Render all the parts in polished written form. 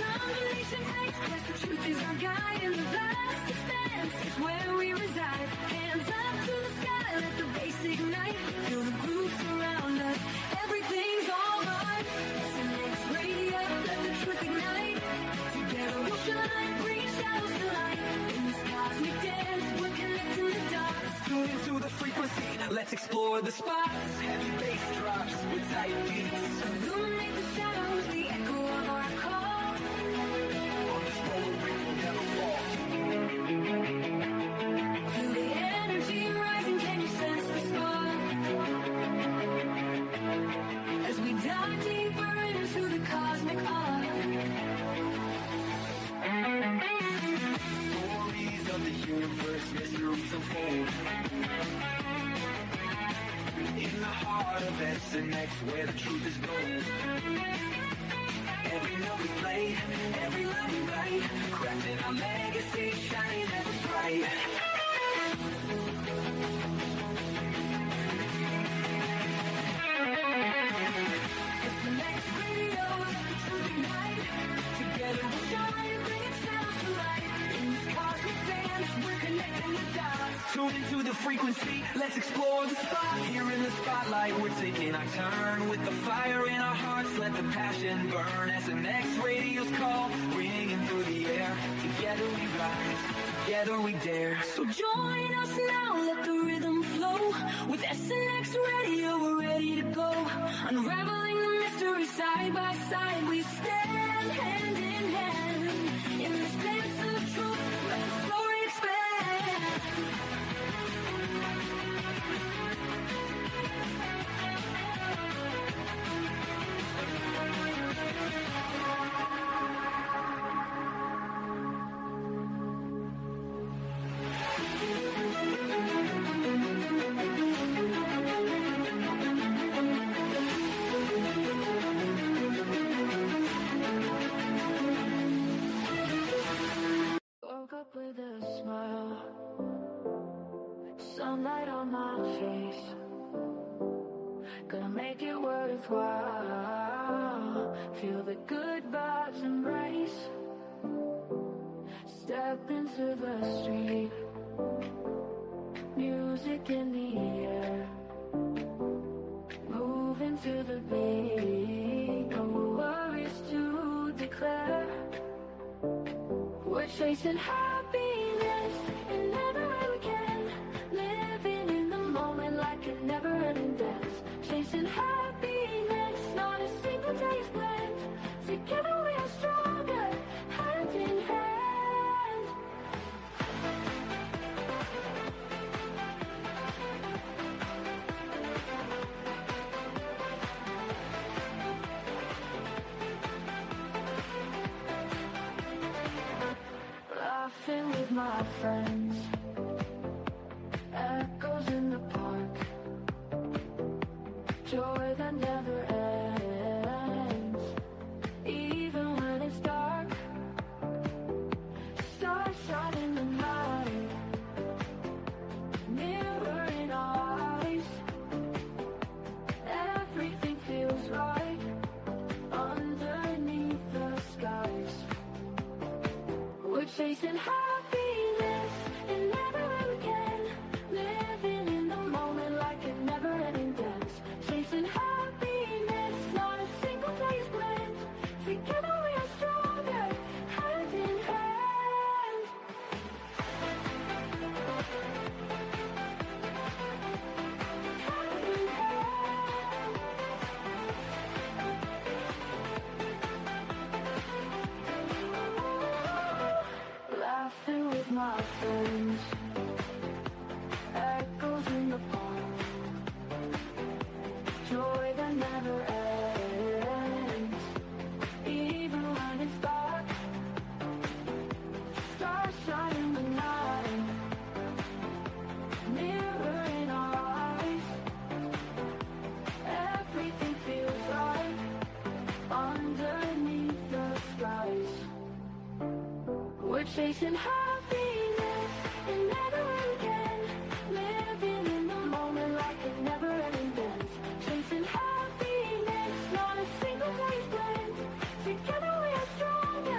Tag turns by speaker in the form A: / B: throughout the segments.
A: Combination takes place, the truth is our guide, and the vast expanse is where we reside. Hands up to the sky, let the bass ignite. Feel the groove surround us, everything's alright. SNX radio, let the truth ignite. Together we'll shine, bring shadows to light. In this cosmic dance, we're connecting the dots.
B: Tune into the frequency, let's explore the spots. Heavy bass drops with tight beats.
A: Illuminate the shadows, the echo of our call.
B: On this road we will never fall.
A: Feel the energy rising, can you sense the spark? As we dive deeper into the cosmic arc.
B: Stories of the universe, mysteries unfold. In the heart of SNX, where the truth is gold. Every note we play, every line we write, crafting our legacy, shining ever bright.
A: SNX radio, the truth ignite. Together we'll shine, bringing shadows to light. In this cosmic dance, we're connecting the dots.
B: Tune into the frequency, let's explore the spot. Here in the spotlight, we're taking our turn. With the fire in our hearts, let the passion burn. SNX radio's call, ringing through the air. Together we rise, together we dare.
A: So join us now, let the rhythm flow. With SNX radio, we're ready to go. Unraveling the mystery side by side, we stand hand in hand. In this dance of truth, let the story expand. Woke up with a smile, sunlight on my face. Gonna make it worthwhile. Feel the good vibes embrace. Step into the street, music in the air. Move into the beat, no worries to declare. We're chasing happiness in every way we can. Living in the moment like a never-ending dance. Chasing happiness, not a single day is planned. Together we are stronger, hand in hand. Laughing with my friends, echoes in the park, joy that never ends. Even when it's dark, stars shine in the night, mirror in our eyes. Everything feels right underneath the skies. We're chasing happiness in every way we can. Living in the moment like a never-ending dance. Chasing happiness, not a single day is planned. Together we are stronger, hand in hand. Hand in hand. Laughing with my friends, echoes in the park, joy that never ends. Even when it's dark, stars shine in the night, mirror in our eyes. Everything feels right underneath the skies. We're chasing happiness in every way we can. Living in the moment like a never-ending dance. Chasing happiness, not a single day is planned. Together we are stronger.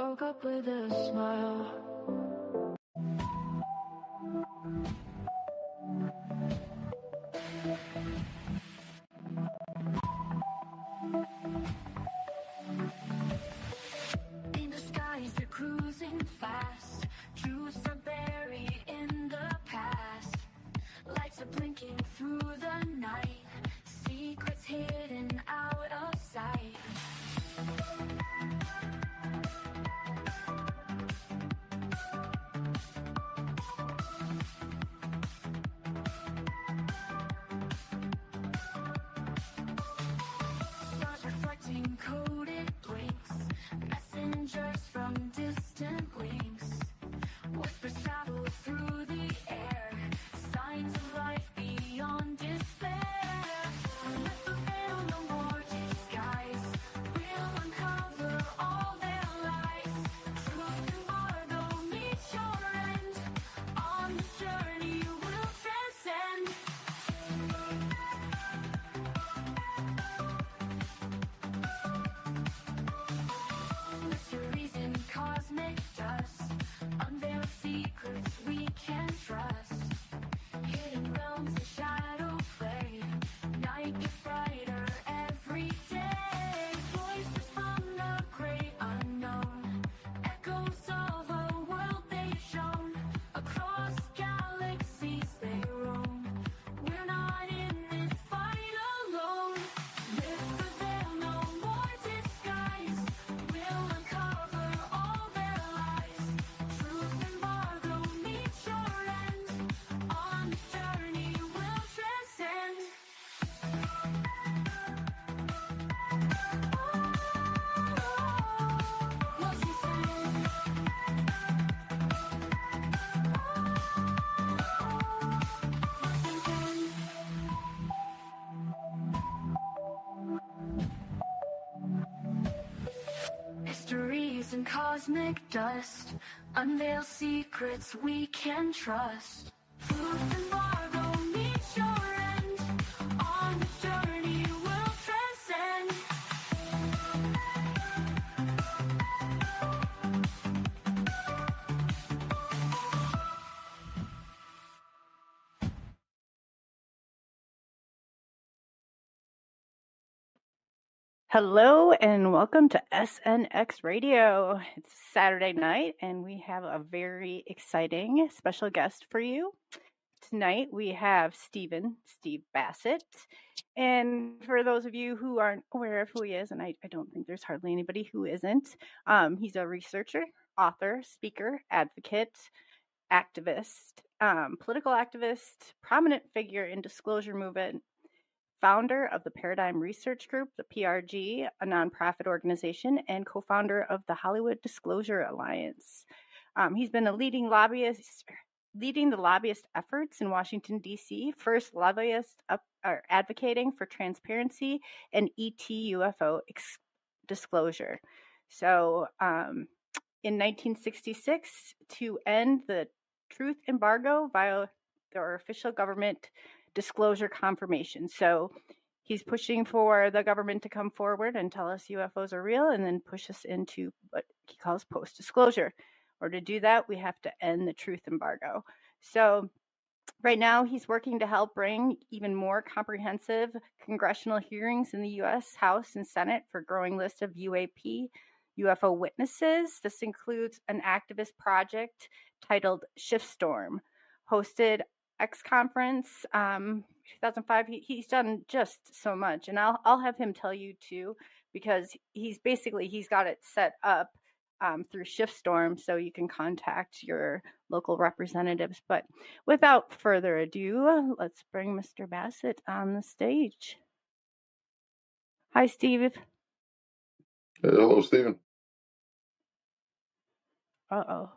A: woke up with a smile. In the skies they're cruising fast. Truths are buried in the past. Lights are blinking through the night. Secrets hidden out of sight. Stars reflecting coded blinks. Messengers from distant links. Whispers travel through the air. Signs of life beyond despair. Let the veil no more disguise. We'll uncover all their lies. Truth embargo meets your end. On this journey we'll transcend. Mysteries in cosmic dust. Unveil secrets we can trust. Hidden realms of shadow play. Night gets brighter every day. Voices from the great unknown. Echoes of a world they've shown. Across galaxies they roam. We're not in this fight alone. Lift the veil, no more disguise. We'll uncover all their lies. Truth embargo meets your end. On this journey we'll transcend. What she Mysteries and cosmic dust. Unveil secrets we can trust. Truth embargo meets your end. On this journey we'll transcend.
C: Hello and welcome to SNX Radio. It's Saturday night and we have a very exciting special guest for you. Tonight we have Steve Bassett. And for those of you who aren't aware of who he is, and I don't think there's hardly anybody who isn't, he's a researcher, author, speaker, advocate, activist, political activist, prominent figure in disclosure movement, founder of the Paradigm Research Group, the PRG, a nonprofit organization, and co-founder of the Hollywood Disclosure Alliance. He's been leading the lobbyist efforts in Washington D.C. First lobbyist advocating for transparency and UFO disclosure. So, in 1966, to end the truth embargo via their official government disclosure confirmation. So he's pushing for the government to come forward and tell us UFOs are real and then push us into what he calls post-disclosure. Or to do that, we have to end the truth embargo. So right now he's working to help bring even more comprehensive congressional hearings in the U.S. House and Senate for a growing list of UFO witnesses. This includes an activist project titled Shiftstorm, hosted X Conference 2005. He's done just so much, and I'll have him tell you too, because he's got it set up through Shiftstorm, so you can contact your local representatives. But without further ado, let's bring Mr. Bassett on the stage. Hi, Steve.
D: Hello, Stephen.
C: Uh-oh.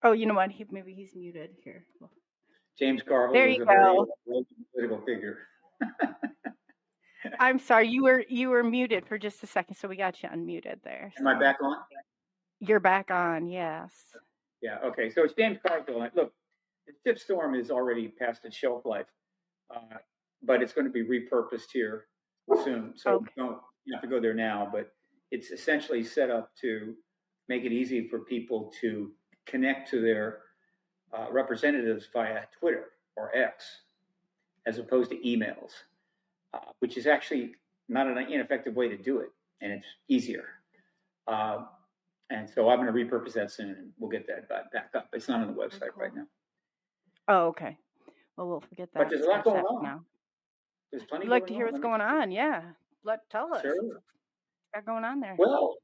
C: Oh, you know what? Maybe he's muted here.
E: James Carville
C: there
E: was
C: you
E: a very
C: go.
E: political figure.
C: I'm sorry, you were muted for just a second, so we got you unmuted there.
E: Am I back on?
C: You're back on, yes.
E: Yeah, okay. So it's James Carville. Look, the Shiftstorm is already past its shelf life, but it's going to be repurposed here soon. So you have to go there now, but it's essentially set up to make it easy for people to connect to their representatives via Twitter or X, as opposed to emails, which is actually not an ineffective way to do it, and it's easier. And so I'm going to repurpose that soon, and we'll get that back up. It's not on the website right now.
C: Oh, okay. Well, we'll forget that.
E: But there's a lot going on
C: Now.
E: There's plenty
C: I'd like
E: going
C: to hear
E: on.
C: what's going on. Yeah. Tell us.
E: Sure.
C: What's going on there?
E: Well,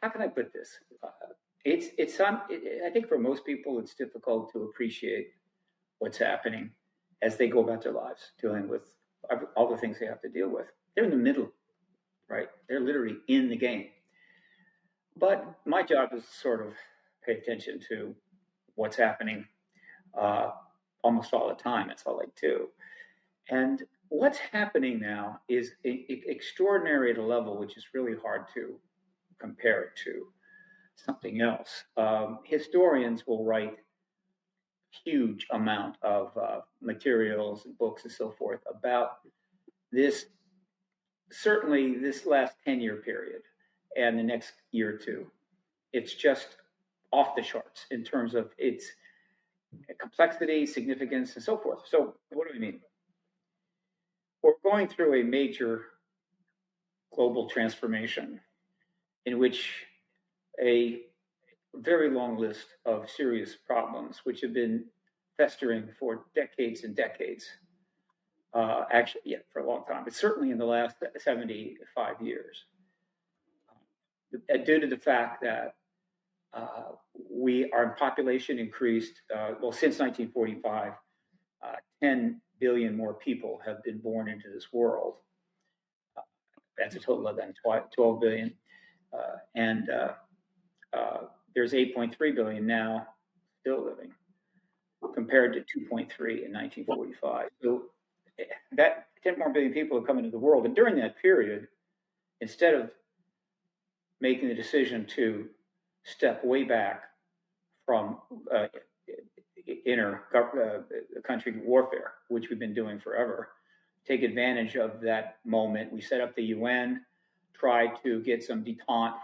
E: how can I put this? I think for most people, it's difficult to appreciate what's happening as they go about their lives, dealing with all the things they have to deal with. They're in the middle, right? They're literally in the game. But my job is to sort of pay attention to what's happening almost all the time. That's all I do. And what's happening now is extraordinary at a level which is really hard to compare it to something else. Historians will write huge amount of materials and books and so forth about this, certainly this last 10-year period and the next year or two. It's just off the charts in terms of its complexity, significance, and so forth. So what do we mean? We're going through a major global transformation in which a very long list of serious problems, which have been festering for decades and decades, for a long time, but certainly in the last 75 years, due to the fact that our population increased, since 1945, 10 billion more people have been born into this world. That's a total of then 12 billion. And there's 8.3 billion now still living, compared to 2.3 in 1945. So that 10 more billion people have come into the world. And during that period, instead of making the decision to step way back from country warfare, which we've been doing forever, take advantage of that moment. We set up the UN, tried to get some detente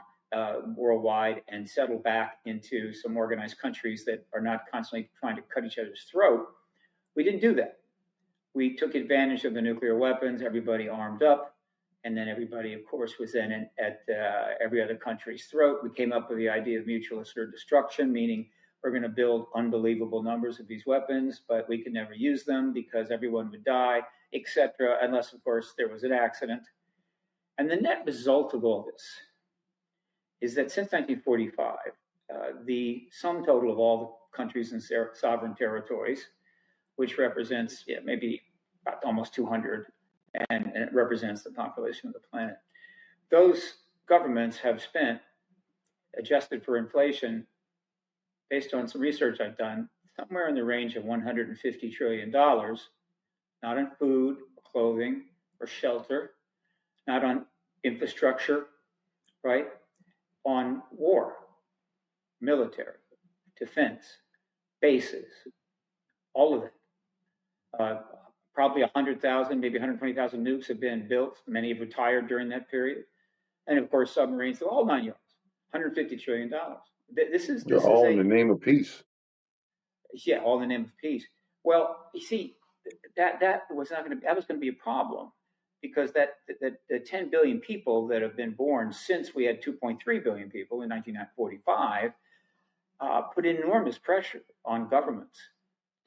E: worldwide and settle back into some organized countries that are not constantly trying to cut each other's throat. We didn't do that. We took advantage of the nuclear weapons, everybody armed up, and then everybody, of course, was then at every other country's throat. We came up with the idea of mutual assured destruction, meaning we're going to build unbelievable numbers of these weapons, but we could never use them because everyone would die, etc., unless, of course, there was an accident. And the net result of all this is that since 1945, the sum total of all the countries and sovereign territories, which represents maybe about almost 200, and it represents the population of the planet, those governments have spent, adjusted for inflation, based on some research I've done, somewhere in the range of $150 trillion, not on food, or clothing, or shelter, not on infrastructure, right? On war, military, defense, bases, all of it. Probably 100,000, maybe 120,000 nukes have been built. Many have retired during that period. And of course, submarines, all 9 yards, $150 trillion. This is
D: all in the name of peace.
E: Yeah, all in the name of peace. Well, you see, that was going to be a problem, because the 10 billion people that have been born since we had 2.3 billion people in 1945 put enormous pressure on governments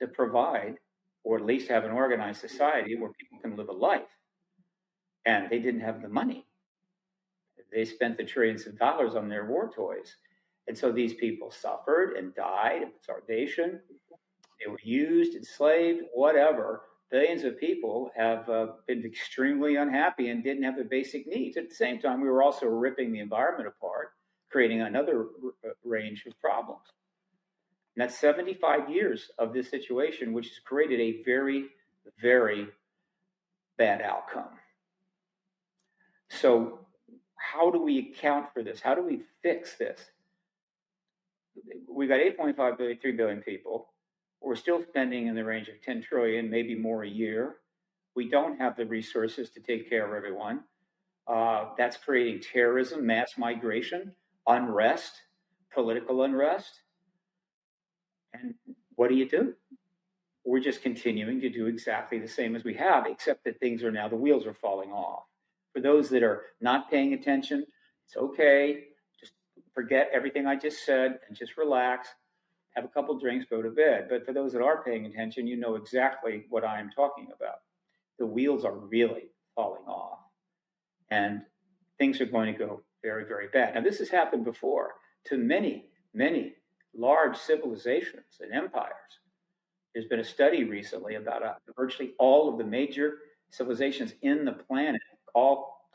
E: to provide, or at least have an organized society where people can live a life. And they didn't have the money. They spent the trillions of dollars on their war toys. And so these people suffered and died of starvation. They were used, enslaved, whatever. Billions of people have been extremely unhappy and didn't have the basic needs. At the same time, we were also ripping the environment apart, creating another range of problems. And that's 75 years of this situation, which has created a very, very bad outcome. So how do we account for this? How do we fix this? We got 8.5 billion, 3 billion people. We're still spending in the range of 10 trillion, maybe more a year. We don't have the resources to take care of everyone. That's creating terrorism, mass migration, unrest, political unrest. And what do? We're just continuing to do exactly the same as we have, except that things are now, the wheels are falling off. For those that are not paying attention, it's okay. Just forget everything I just said and just relax, have a couple drinks, go to bed. But for those that are paying attention, you know exactly what I am talking about. The wheels are really falling off, and things are going to go very, very bad. Now, this has happened before to many, many large civilizations and empires. There's been a study recently about virtually all of the major civilizations in the planet all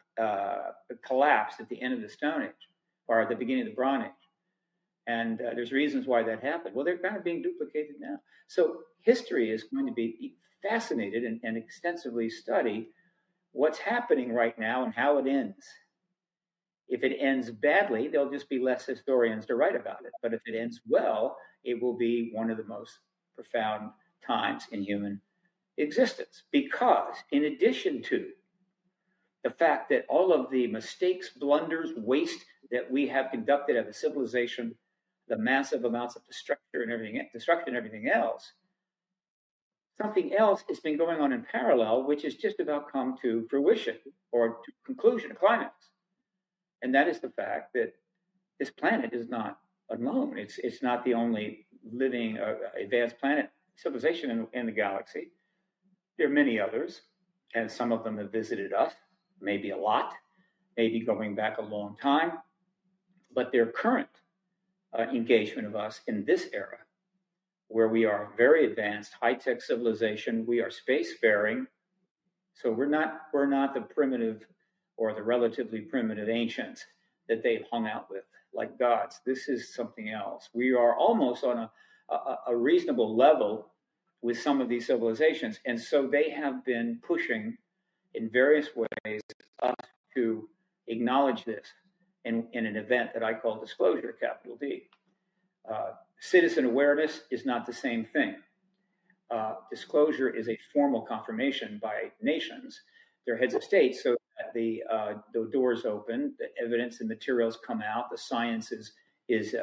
E: collapsed at the end of the Stone Age or at the beginning of the Bronze Age. And there's reasons why that happened. Well, they're kind of being duplicated now. So history is going to be fascinated and extensively study what's happening right now and how it ends. If it ends badly, there'll just be less historians to write about it. But if it ends well, it will be one of the most profound times in human existence. Because in addition to the fact that all of the mistakes, blunders, waste that we have conducted as a civilization, the massive amounts of destruction and everything else, something else has been going on in parallel, which has just about come to fruition or to conclusion, a climax. And that is the fact that this planet is not alone. It's not the only living advanced planet civilization in the galaxy. There are many others, and some of them have visited us, maybe a lot, maybe going back a long time. But their current engagement of us in this era, where we are very advanced, high-tech civilization, we are spacefaring. So we're not the primitive or the relatively primitive ancients that they've hung out with like gods. This is something else. We are almost on a reasonable level with some of these civilizations. And so they have been pushing in various ways us to acknowledge this in an event that I call disclosure, capital D. Citizen awareness is not the same thing. Disclosure is a formal confirmation by nations, their heads of state, so that the doors open, the evidence and materials come out, the science is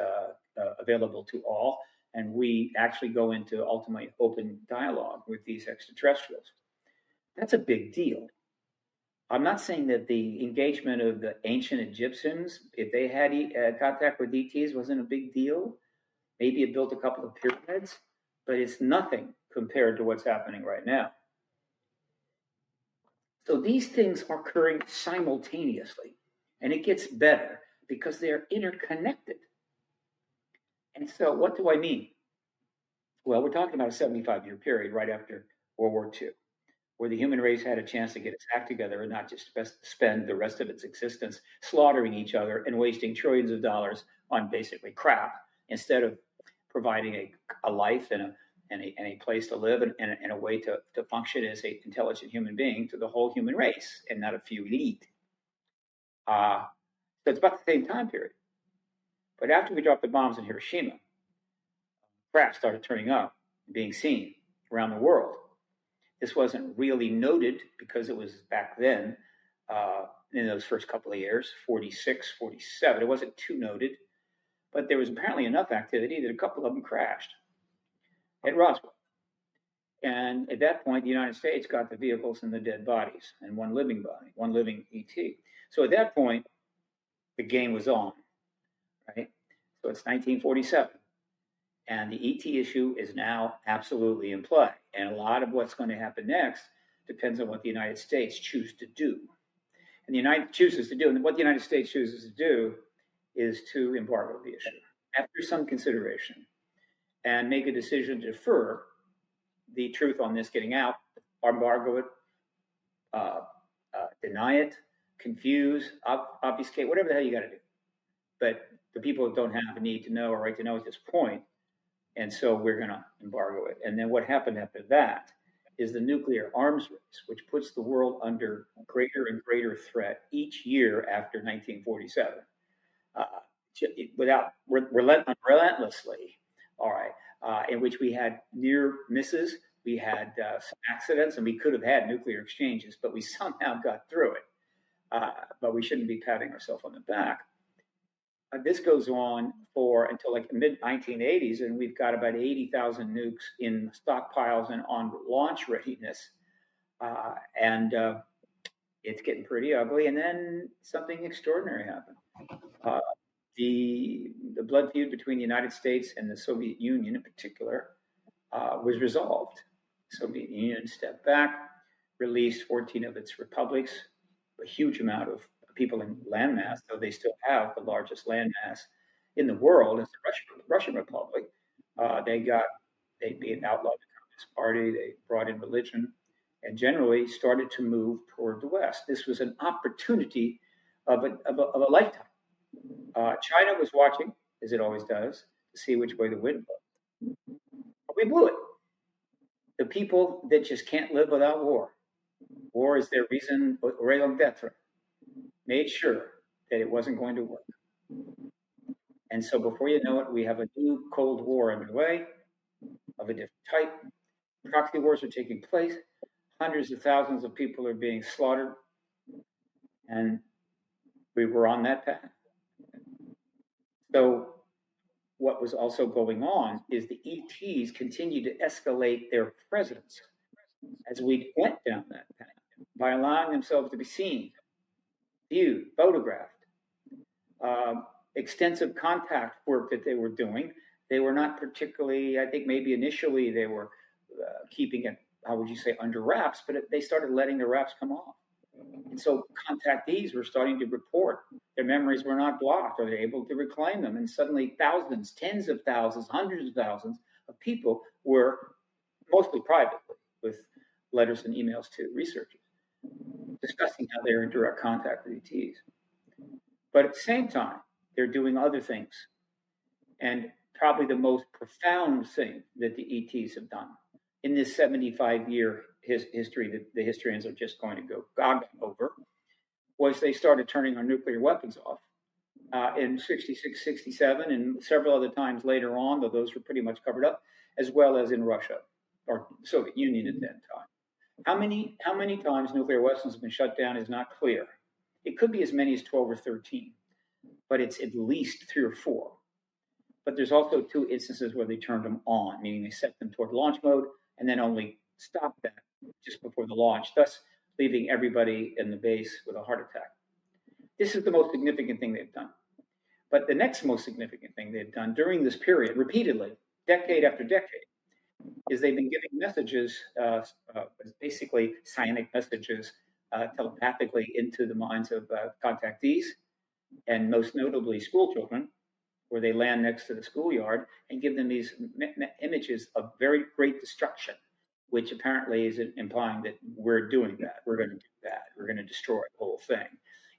E: available to all, and we actually go into ultimately open dialogue with these extraterrestrials. That's a big deal. I'm not saying that the engagement of the ancient Egyptians, if they had contact with ETs, wasn't a big deal. Maybe it built a couple of pyramids, but it's nothing compared to what's happening right now. So these things are occurring simultaneously, and it gets better because they're interconnected. And so what do I mean? Well, we're talking about a 75-year period right after World War II, where the human race had a chance to get its act together and not just spend the rest of its existence slaughtering each other and wasting trillions of dollars on basically crap, instead of providing a life and a place to live and a way to function as an intelligent human being to the whole human race and not a few elite. So it's about the same time period. But after we dropped the bombs in Hiroshima, crap started turning up, being seen around the world. This wasn't really noted because it was back then, in those first couple of years, 46, 47. It wasn't too noted, but there was apparently enough activity that a couple of them crashed at Roswell. And at that point, the United States got the vehicles and the dead bodies and one living body, one living ET. So at that point, the game was on, right? So it's 1947. And the ET issue is now absolutely in play. And a lot of what's going to happen next depends on what the United States chooses to do. And what the United States chooses to do is to embargo the issue after some consideration and make a decision to defer the truth on this getting out, embargo it, deny it, confuse, obfuscate, whatever the hell you got to do. But the people don't have a need to know or right to know at this point. And so we're going to embargo it. And then what happened after that is the nuclear arms race, which puts the world under greater and greater threat each year after 1947, relentlessly. All right, in which we had near misses, we had some accidents, and we could have had nuclear exchanges, but we somehow got through it. but we shouldn't be patting ourselves on the back. This goes on for until like the mid-1980s, and we've got about 80,000 nukes in stockpiles and on launch readiness. And it's getting pretty ugly. And then something extraordinary happened. The blood feud between the United States and the Soviet Union in particular was resolved. The Soviet Union stepped back, released 14 of its republics, a huge amount of people in landmass, though they still have the largest landmass in the world. It's the Russian Republic. They outlawed the Communist Party. They brought in religion, and generally started to move toward the West. This was an opportunity of a lifetime. China was watching, as it always does, to see which way the wind blows. But we blew it. The people that just can't live without war. War is their raison d'etre. Made sure that it wasn't going to work. And so before you know it, we have a new Cold War underway of a different type. Proxy wars are taking place. Hundreds of thousands of people are being slaughtered. And we were on that path. So what was also going on is the ETs continued to escalate their presence as we went down that path by allowing themselves to be seen, viewed, photographed. Extensive contact work that they were doing. They were not particularly, I think maybe initially they were keeping it, how would you say, under wraps, but they started letting the wraps come off. And so contactees were starting to report their memories were not blocked, or they're able to reclaim them. And suddenly thousands, tens of thousands, hundreds of thousands of people were, mostly privately, with letters and emails to researchers, discussing how they're in direct contact with ETs. But at the same time, they're doing other things. And probably the most profound thing that the ETs have done in this 75-year history that the historians are just going to go gaga over was they started turning our nuclear weapons off in 66, 67, and several other times later on, though those were pretty much covered up, as well as in Russia or Soviet Union at that time. How many times nuclear weapons have been shut down is not clear. It could be as many as 12 or 13, but it's at least 3 or 4. But there's also 2 instances where they turned them on, meaning they set them toward launch mode and then only stopped that just before the launch, thus leaving everybody in the base with a heart attack. This is the most significant thing they've done. But the next most significant thing they've done during this period, repeatedly, decade after decade, is they've been giving messages, basically psionic messages, telepathically into the minds of contactees, and most notably school children, where they land next to the schoolyard and give them these images of very great destruction, which apparently is implying that we're doing that. We're going to do that. We're going to destroy the whole thing.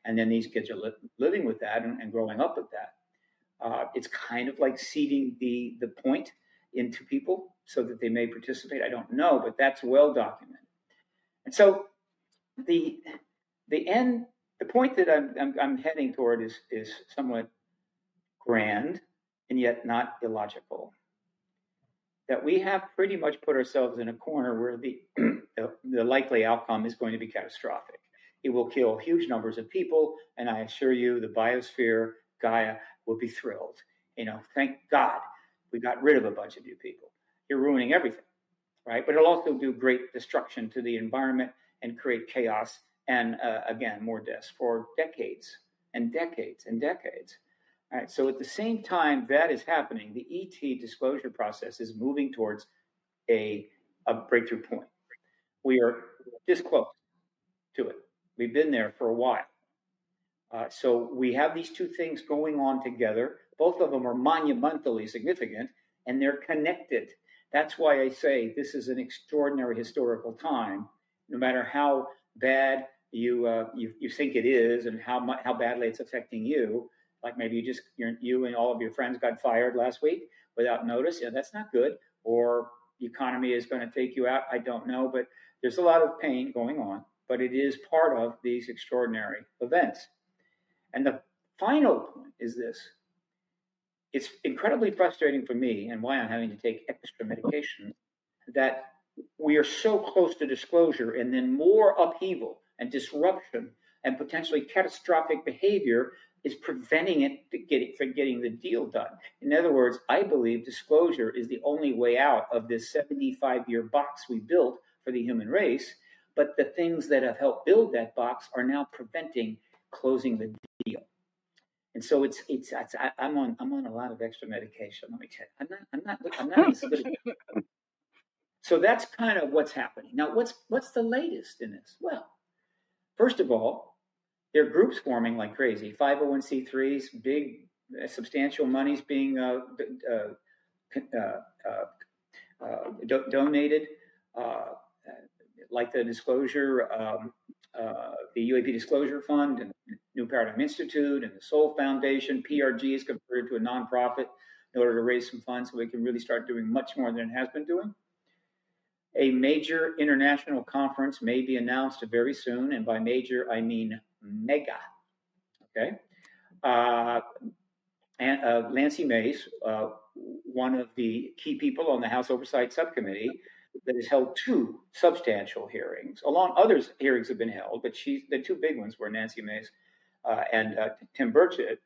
E: And then these kids are living with that and growing up with that. It's kind of like seeding the point into people so that they may participate. I don't know, but that's well documented. And so the point that I'm heading toward is somewhat grand and yet not illogical. That we have pretty much put ourselves in a corner where the likely outcome is going to be catastrophic. It will kill huge numbers of people, and I assure you the biosphere, Gaia, will be thrilled. Thank God we got rid of a bunch of you people. You're ruining everything, right? But it'll also do great destruction to the environment and create chaos and, again, more deaths for decades and decades and decades. All right, so at the same time that is happening, the ET disclosure process is moving towards a breakthrough point. We are this close to it. We've been there for a while. So we have these 2 things going on together. Both of them are monumentally significant, and they're connected. That's why I say this is an extraordinary historical time, no matter how bad you think it is and how badly it's affecting you. Like maybe you and all of your friends got fired last week without notice. That's not good. Or the economy is going to take you out. I don't know, but there's a lot of pain going on. But it is part of these extraordinary events. And the final point is this. It's incredibly frustrating for me, and why I'm having to take extra medication, that we are so close to disclosure, and then more upheaval and disruption and potentially catastrophic behavior is preventing it from getting the deal done. In other words, I believe disclosure is the only way out of this 75-year box we built for the human race. But the things that have helped build that box are now preventing closing the deal. And so I'm on a lot of extra medication. Let me tell you, I'm not as good. So that's kind of what's happening now. What's the latest in this? Well, first of all, there are groups forming like crazy. 501c3s, big, substantial monies being donated, like the disclosure, the UAP Disclosure Fund, and New Paradigm Institute, and the Soul Foundation. PRG is converted to a nonprofit in order to raise some funds so we can really start doing much more than it has been doing. A major international conference may be announced very soon, and by major I mean mega. Okay, and Nancy Mace, one of the key people on the House Oversight Subcommittee, that has held 2 substantial hearings. Along others, hearings have been held, but the 2 big ones were Nancy Mace and Tim Burchett.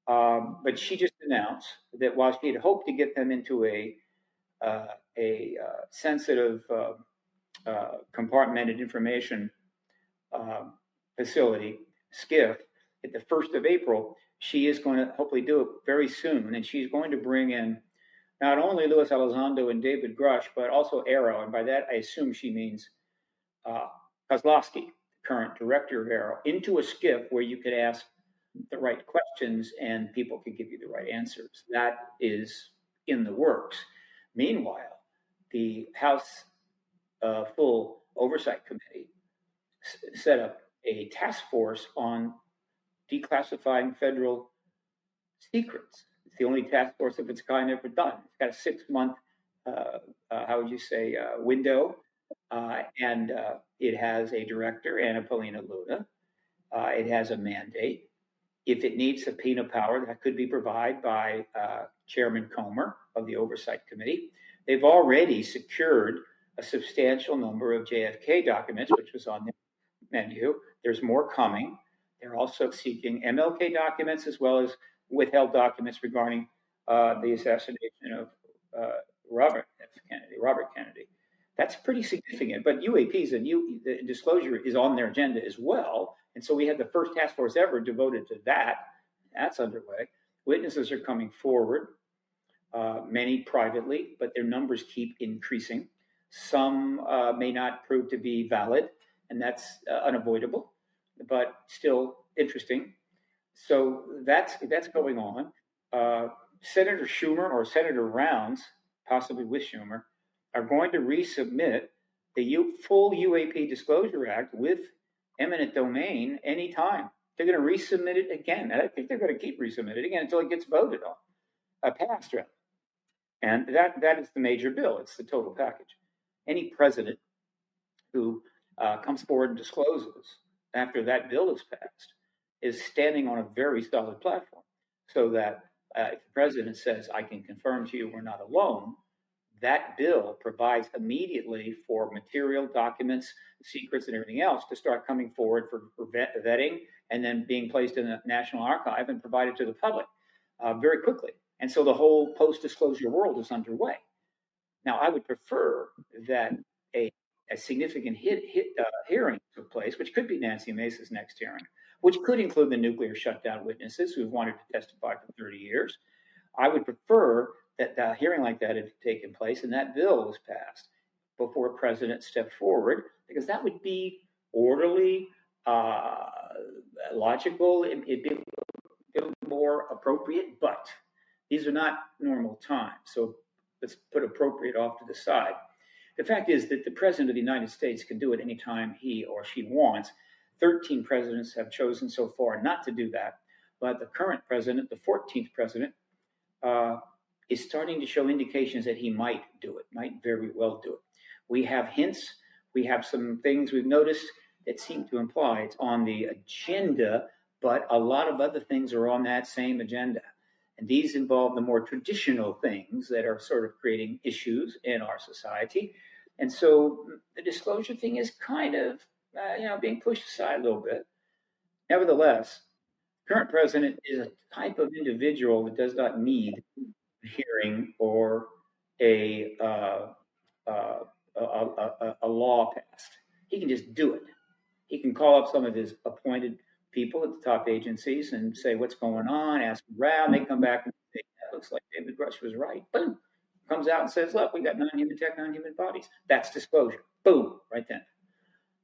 E: But she just announced that while she had hoped to get them into a sensitive compartmented information facility, SCIF, at the 1st of April, she is going to hopefully do it very soon, and she's going to bring in not only Luis Elizondo and David Grush, but also Arrow, and by that I assume she means Kozlowski, current director of Arrow, into a SCIF where you could ask the right questions and people could give you the right answers. That is in the works. Meanwhile, the House Full Oversight Committee set up a task force on declassifying federal secrets. It's the only task force of its kind ever done. It's got a 6-month, window, and it has a director, Anna Paulina Luna. It has a mandate. If it needs subpoena power, that could be provided by Chairman Comer of the Oversight Committee. They've already secured a substantial number of JFK documents, which was on the menu. There's more coming. They're also seeking MLK documents as well as withheld documents regarding the assassination of Robert Kennedy. That's pretty significant. But UAPs and the disclosure is on their agenda as well. And so we had the first task force ever devoted to that. That's underway. Witnesses are coming forward, many privately, but their numbers keep increasing. Some may not prove to be valid, and that's unavoidable, but still interesting. So that's going on. Senator Schumer or Senator Rounds, possibly with Schumer, are going to resubmit the full UAP Disclosure Act with eminent domain anytime. They're going to resubmit it again. And I think they're going to keep resubmitting it again until it gets voted on, passed, rather. And that is the major bill. It's the total package. Any president who comes forward and discloses after that bill is passed is standing on a very solid platform, so that if the president says, I can confirm to you we're not alone, that bill provides immediately for material, documents, secrets, and everything else to start coming forward for vetting and then being placed in the National Archive and provided to the public very quickly. And so the whole post-disclosure world is underway. Now, I would prefer that a significant hearing took place, which could be Nancy Mace's next hearing, which could include the nuclear shutdown witnesses who've wanted to testify for 30 years. I would prefer that a hearing like that had taken place and that bill was passed before a president stepped forward, because that would be orderly, logical, it'd be a little more appropriate, but these are not normal times. So let's put appropriate off to the side. The fact is that the president of the United States can do it anytime he or she wants. 13 presidents have chosen so far not to do that, but the current president, the 14th president, is starting to show indications that he might do it, might very well do it. We have hints. We have some things we've noticed that seem to imply it's on the agenda, but a lot of other things are on that same agenda. And these involve the more traditional things that are sort of creating issues in our society. And so the disclosure thing is kind of being pushed aside a little bit. Nevertheless, current president is a type of individual that does not need a hearing or a law passed. He can just do it. He can call up some of his appointed people at the top agencies and say what's going on, ask around. They come back and say, that looks like David Grush was right. Boom. Comes out and says, look, we got non-human tech, non-human bodies. That's disclosure. Boom. Right then.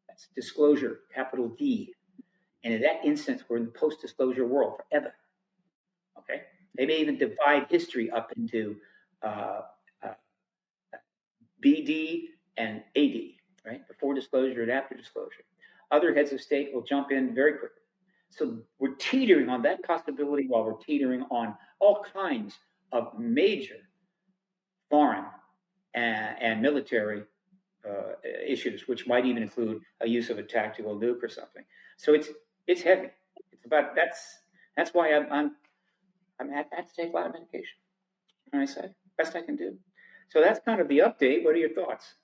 E: That's disclosure, capital D. And in that instance, we're in the post-disclosure world forever. Okay? They may even divide history up into BD and AD, right? Before disclosure and after disclosure. Other heads of state will jump in very quickly. So we're teetering on that possibility while we're teetering on all kinds of major foreign and military issues, which might even include a use of a tactical nuke or something. So it's heavy. It's about that's why I'm I have to take a lot of medication. And I said, best I can do. So that's kind of the update. What are your thoughts?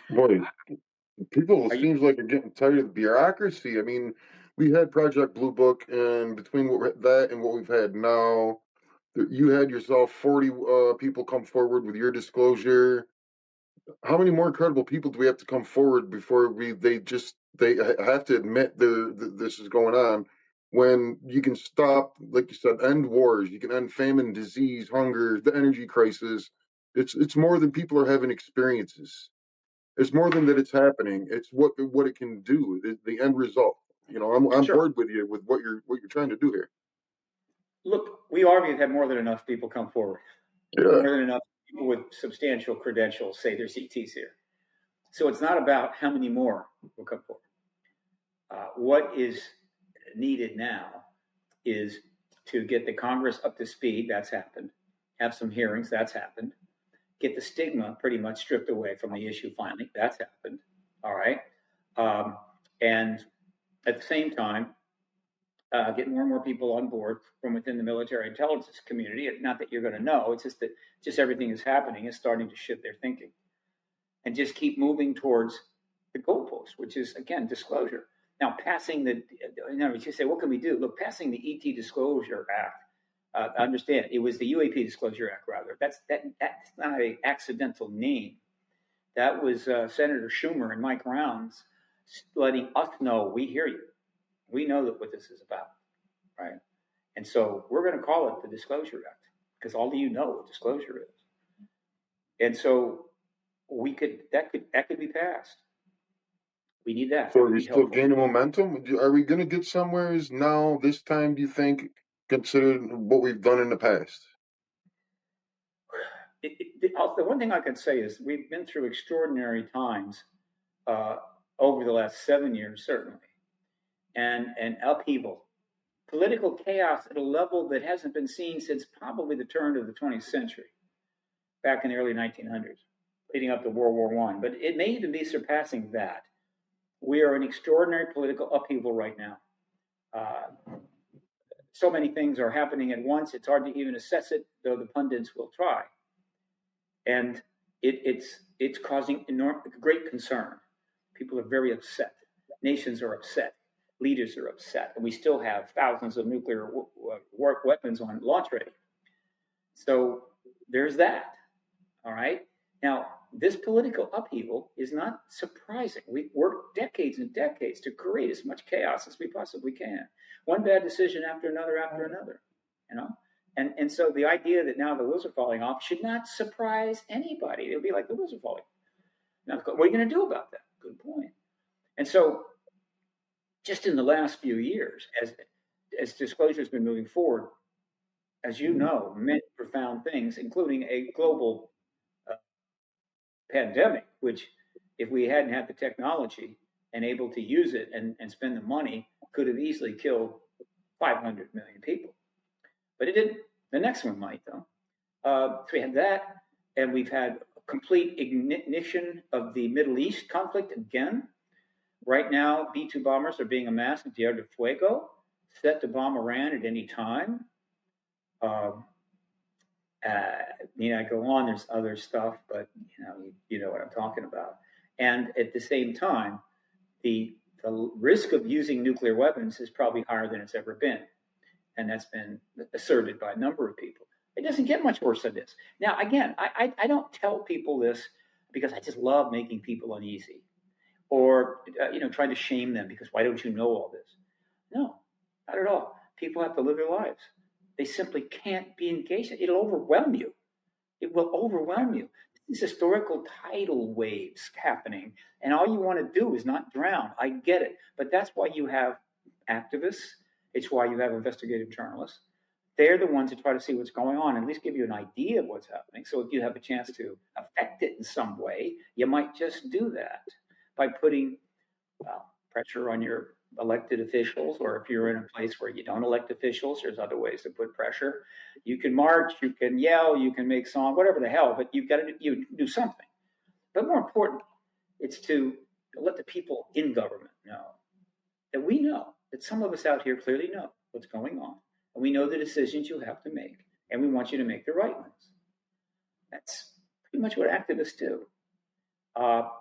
D: Boy, people seems like are getting tired of the bureaucracy. I mean, we had Project Blue Book, and between that and what we've had now, you had yourself 40 people come forward with your disclosure. How many more credible people do we have to come forward before they have to admit this is going on? When you can stop, like you said, end wars, you can end famine, disease, hunger, the energy crisis. It's more than people are having experiences. It's more than that it's happening. It's what it can do. The end result. I'm
E: Sure.
D: bored with you with what you're trying to do here.
E: Look, we already have more than enough people come forward.
D: Yeah.
E: More than enough people with substantial credentials say there's ETs here. So it's not about how many more will come forward. What is needed now is to get the Congress up to speed. That's happened. Have some hearings. That's happened. Get the stigma pretty much stripped away from the issue finally. That's happened. All right. And at the same time, get more and more people on board from within the military intelligence community. Not that you're going to know, it's just that everything is happening is starting to shift their thinking. And just keep moving towards the goalpost, which is, again, disclosure. Now, passing you say, what can we do? Look, passing the ET Disclosure Act, understand, it was the UAP Disclosure Act, rather. That's not an accidental name. That was Senator Schumer and Mike Rounds letting us know, we hear you. We know that what this is about, right? And so we're going to call it the Disclosure Act because all of you know what disclosure is. And so that could be passed. We need that.
D: So are we still gaining momentum? Are we going to get somewhere now, this time, do you think, considering what we've done in the past?
E: The one thing I can say is we've been through extraordinary times over the last 7 years, certainly, and upheaval, political chaos at a level that hasn't been seen since probably the turn of the 20th century, back in the early 1900s, leading up to World War I. But it may even be surpassing that. We are in extraordinary political upheaval right now. So many things are happening at once, it's hard to even assess it, though the pundits will try. And it's causing great concern. People are very upset. Nations are upset. Leaders are upset. And we still have thousands of nuclear weapons on launch ready. So there's that. All right. Now, this political upheaval is not surprising. We've worked decades and decades to create as much chaos as we possibly can. One bad decision after another, you know? And so the idea that now the wheels are falling off should not surprise anybody. It'll be like the wheels are falling. Now, what are you going to do about that? Good point. And so just in the last few years, as disclosure has been moving forward, as you know, many profound things, including a global pandemic, which if we hadn't had the technology and able to use it and spend the money, could have easily killed 500 million people. But it didn't. The next one might, though. So we had that, and we've had a complete ignition of the Middle East conflict again. Right now, B-2 bombers are being amassed in Tierra del Fuego, set to bomb Iran at any time. I go on, there's other stuff, but you know what I'm talking about. And at the same time, the risk of using nuclear weapons is probably higher than it's ever been. And that's been asserted by a number of people. It doesn't get much worse than this. Now, again, I don't tell people this because I just love making people uneasy or, trying to shame them because why don't you know all this? No, not at all. People have to live their lives. They simply can't be engaged. It'll overwhelm you. It will overwhelm you. These historical tidal waves happening, and all you want to do is not drown. I get it. But that's why you have activists. It's why you have investigative journalists. They're the ones that try to see what's going on, and at least give you an idea of what's happening. So if you have a chance to affect it in some way, you might just do that by putting pressure on your elected officials, or if you're in a place where you don't elect officials, there's other ways to put pressure. You can march, you can yell, you can make song, whatever the hell, but you've got to do something. But more important, it's to let the people in government know that we know, that some of us out here clearly know what's going on. And we know the decisions you have to make, and we want you to make the right ones. That's pretty much what activists do.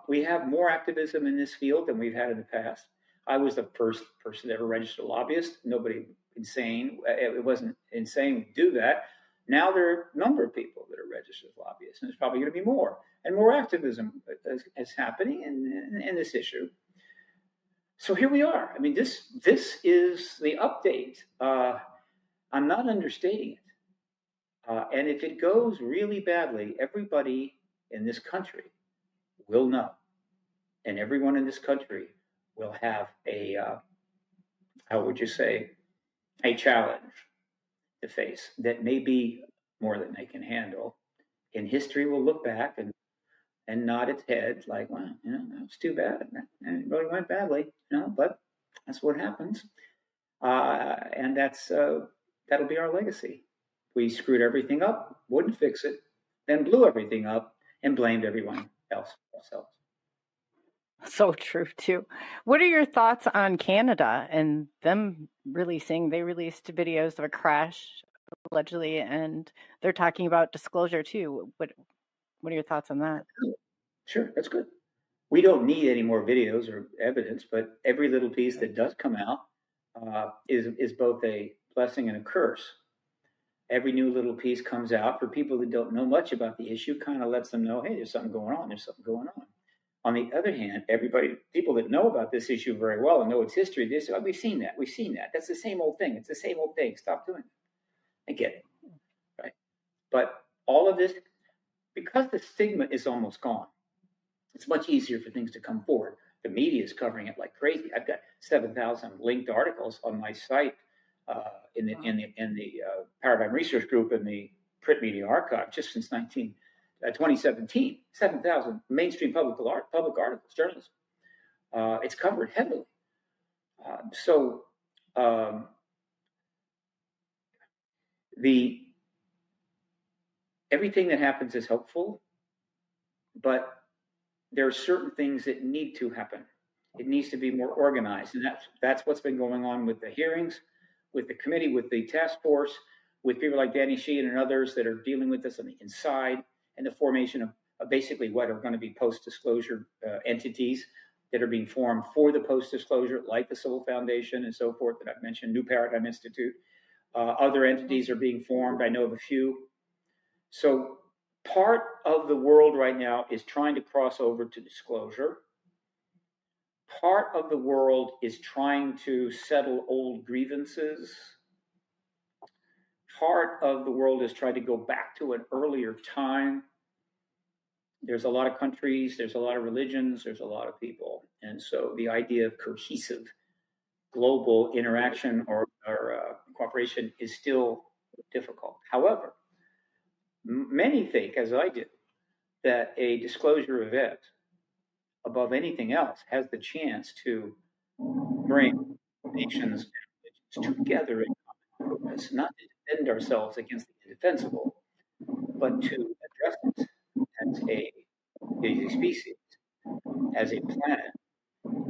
E: We have more activism in this field than we've had in the past. I was the first person to ever register a lobbyist. Nobody insane. It wasn't insane to do that. Now there are a number of people that are registered lobbyists, and there's probably going to be more. And more activism is happening in this issue. So here we are. I mean, this is the update. I'm not understating it. And if it goes really badly, everybody in this country will know. And everyone in this country will have a, a challenge to face that may be more than they can handle. And history will look back and nod its head like, wow, that's too bad. It really went badly, but that's what happens. And that'll be our legacy. We screwed everything up, wouldn't fix it, then blew everything up and blamed everyone else ourselves.
C: So true, too. What are your thoughts on Canada and them releasing? They released videos of a crash, allegedly, and they're talking about disclosure, too. What are your thoughts on that?
E: Sure, that's good. We don't need any more videos or evidence, but every little piece that does come out is both a blessing and a curse. Every new little piece comes out for people that don't know much about the issue, kind of lets them know, hey, there's something going on. There's something going on. On the other hand, people that know about this issue very well and know its history, they say, oh, we've seen that. That's the same old thing. It's the same old thing. Stop doing it. I get it, right? But all of this, because the stigma is almost gone, it's much easier for things to come forward. The media is covering it like crazy. I've got 7,000 linked articles on my site in the Paradigm Research Group in the Print Media Archive just since 2017, 7,000 mainstream public articles, journalism. It's covered heavily. Everything that happens is helpful, but there are certain things that need to happen. It needs to be more organized, and that's what's been going on with the hearings, with the committee, with the task force, with people like Danny Sheehan and others that are dealing with this on the inside, and the formation of basically what are going to be post-disclosure entities that are being formed for the post-disclosure, like the Civil Foundation and so forth that I've mentioned, New Paradigm Institute. Other entities are being formed. I know of a few. So part of the world right now is trying to cross over to disclosure. Part of the world is trying to settle old grievances. Part of the world is trying to go back to an earlier time. There's a lot of countries, there's a lot of religions, there's a lot of people. And so the idea of cohesive global interaction or cooperation is still difficult. However, many think, as I do, that a disclosure event, above anything else, has the chance to bring nations and religions together in common purpose, not to defend ourselves against the indefensible, but to address it as a species, as a planet,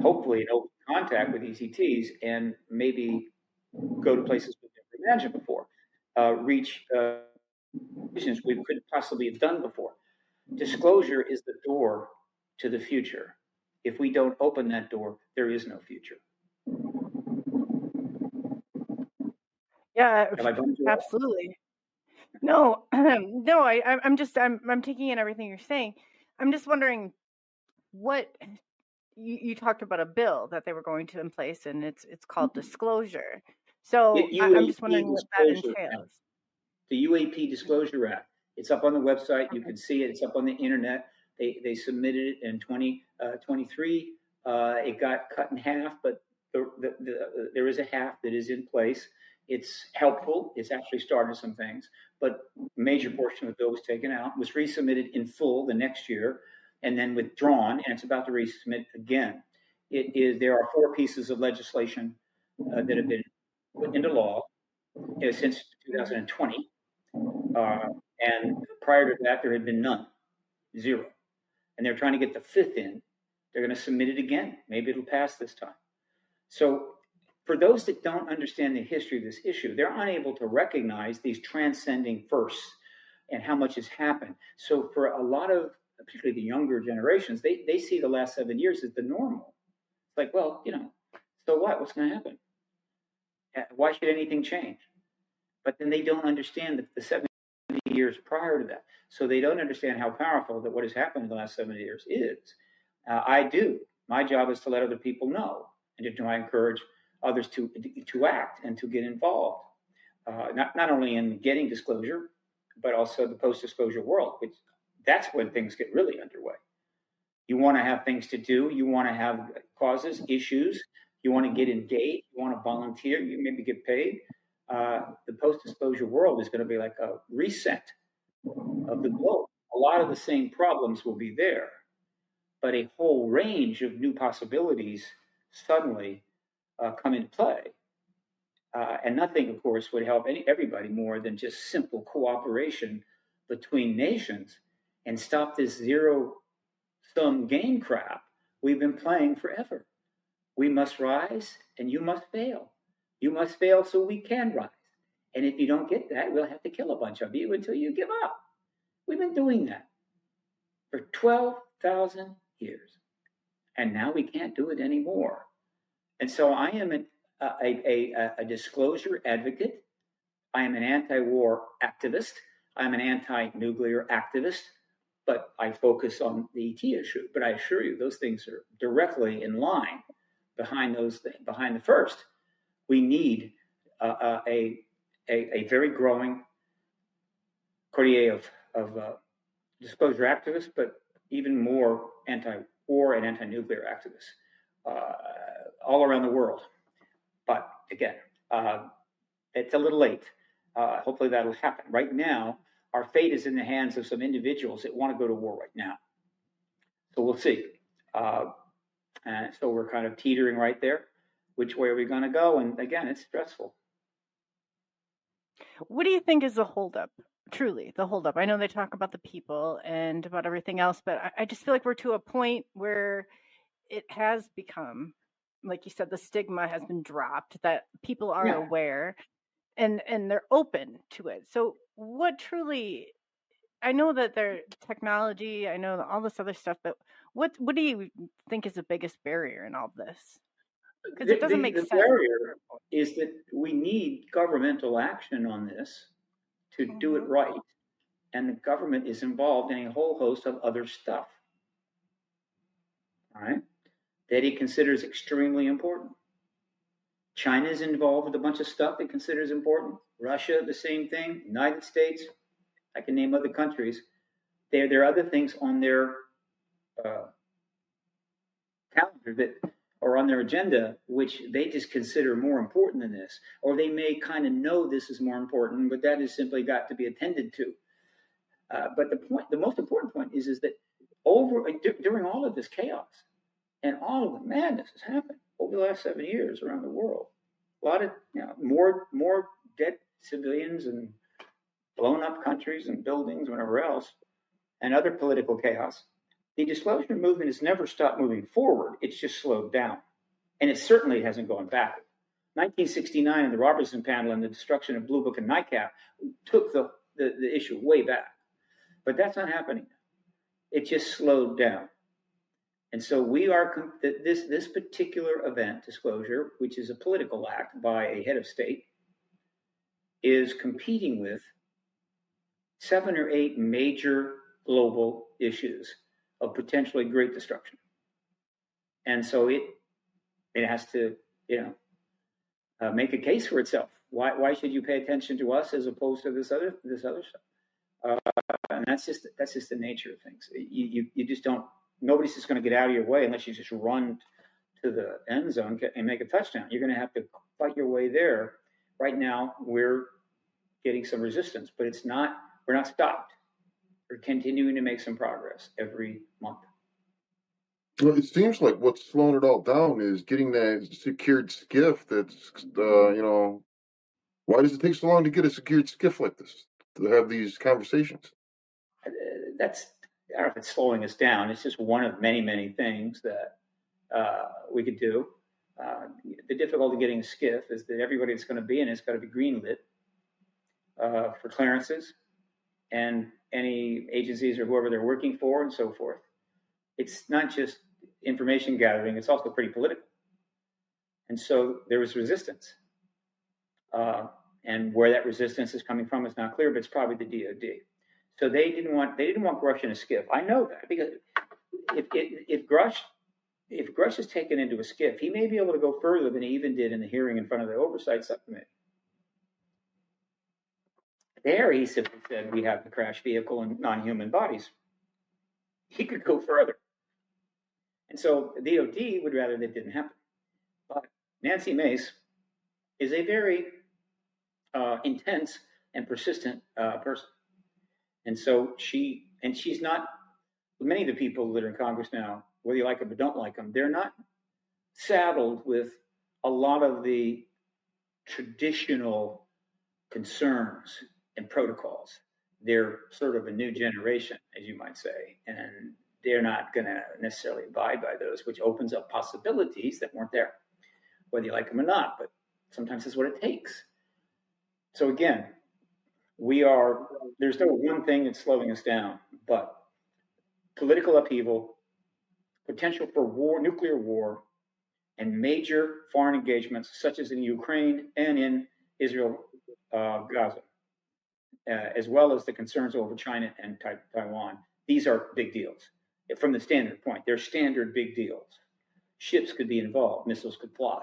E: hopefully in open contact with ECTs, and maybe go to places we've never imagined before, reach visions we couldn't possibly have done before. Disclosure is the door to the future. If we don't open that door, there is no future.
C: Yeah,
E: Have I bummed you out?
C: absolutely. No, no, I'm taking in everything you're saying. I'm just wondering what you talked about a bill that they were going to in place, and it's called disclosure. So I'm just
E: UAP
C: wondering what that
E: Disclosure Act.
C: entails.
E: The UAP Disclosure Act. It's up on the website. You can see it. It's up on the internet. They submitted it in 2023. It got cut in half, but there is a half that is in place. It's helpful. It's actually started some things, but a major portion of the bill was taken out, was resubmitted in full the next year, and then withdrawn, and it's about to resubmit again. There are 4 pieces of legislation that have been put into law since 2020. And prior to that, there had been none, 0. And they're trying to get the 5th in. They're going to submit it again. Maybe it'll pass this time. So for those that don't understand the history of this issue, they're unable to recognize these transcending firsts and how much has happened. So for a lot of, particularly the younger generations, they see the last 7 years as the normal. It's like, well, so what? What's going to happen? Why should anything change? But then they don't understand that the 70 years prior to that. So they don't understand how powerful that what has happened in the last 70 years is. I do. My job is to let other people know and to try to encourage others to act and to get involved, not only in getting disclosure, but also the post-disclosure world, which that's when things get really underway. You want to have things to do. You want to have causes, issues. You want to get engaged. You want to volunteer. You maybe get paid. The post-disclosure world is going to be like a reset of the globe. A lot of the same problems will be there, but a whole range of new possibilities suddenly come into play. And nothing, of course, would help everybody more than just simple cooperation between nations and stop this zero-sum game crap we've been playing forever. We must rise and you must fail. You must fail so we can rise. And if you don't get that, we'll have to kill a bunch of you until you give up. We've been doing that for 12,000 years. And now we can't do it anymore. And so I am a disclosure advocate. I am an anti-war activist. I'm an anti-nuclear activist. But I focus on the ET issue. But I assure you, those things are directly in line behind those things. Behind the first, we need a very growing coterie of disclosure activists, but even more anti-war and anti-nuclear activists all around the world. But again, it's a little late. Hopefully that'll happen. Right now, our fate is in the hands of some individuals that want to go to war right now. So we'll see. And so we're kind of teetering right there. Which way are we going to go? And again, it's stressful.
C: What do you think is the holdup? Truly, the holdup. I know they talk about the people and about everything else, but I just feel like we're to a point where it has become, like you said, the stigma has been dropped, that people are aware and they're open to it. So what truly, I know that their technology, I know all this other stuff, but what do you think is the biggest barrier in all this? Because it doesn't make sense.
E: The barrier is that we need governmental action on this to do it right. And the government is involved in a whole host of other stuff, all right, that it considers extremely important. China is involved with a bunch of stuff it considers important. Russia, the same thing. United States, I can name other countries. There are other things on their calendar that are on their agenda, which they just consider more important than this. Or they may kind of know this is more important, but that has simply got to be attended to. But the most important point is that during all of this chaos and all of the madness has happened over the last 7 years around the world, a lot of more dead civilians and blown up countries and buildings, whatever else, and other political chaos. The disclosure movement has never stopped moving forward. It's just slowed down, and it certainly hasn't gone back. 1969 and the Robertson panel and the destruction of Blue Book and NICAP took the issue way back. But that's not happening. It just slowed down. And so we are, this particular event disclosure, which is a political act by a head of state, is competing with 7 or 8 major global issues of potentially great destruction. And so it has to, make a case for itself. Why should you pay attention to us as opposed to this other stuff? And that's just the nature of things. You just don't. Nobody's just going to get out of your way unless you just run to the end zone and make a touchdown. You're going to have to fight your way there. Right now, we're getting some resistance, but we're not stopped. We're continuing to make some progress every month.
D: Well, it seems like what's slowing it all down is getting that secured skiff that's, why does it take so long to get a secured skiff like this, to have these conversations?
E: I don't know if it's slowing us down. It's just one of many, many things that we could do. The difficulty getting a skiff is that everybody that's going to be in it's got to be greenlit for clearances and any agencies or whoever they're working for and so forth. It's not just information gathering, it's also pretty political. And so there was resistance. And where that resistance is coming from is not clear, but it's probably the DOD. So they didn't want Grush in a skiff. I know that because if Grush is taken into a skiff, he may be able to go further than he even did in the hearing in front of the oversight subcommittee. There, he simply said we have the crash vehicle and non-human bodies. He could go further. And so the DOD would rather that didn't happen. But Nancy Mace is a very intense and persistent person. And so she's not, many of the people that are in Congress now, whether you like them or don't like them, they're not saddled with a lot of the traditional concerns and protocols. They're sort of a new generation, as you might say, and they're not going to necessarily abide by those, which opens up possibilities that weren't there, whether you like them or not, but sometimes that's what it takes. So again, there's no one thing that's slowing us down, but political upheaval, potential for war, nuclear war, and major foreign engagements, such as in Ukraine and in Israel, Gaza, as well as the concerns over China and Taiwan. These are big deals. From the standard point, they're standard big deals. Ships could be involved, missiles could fly.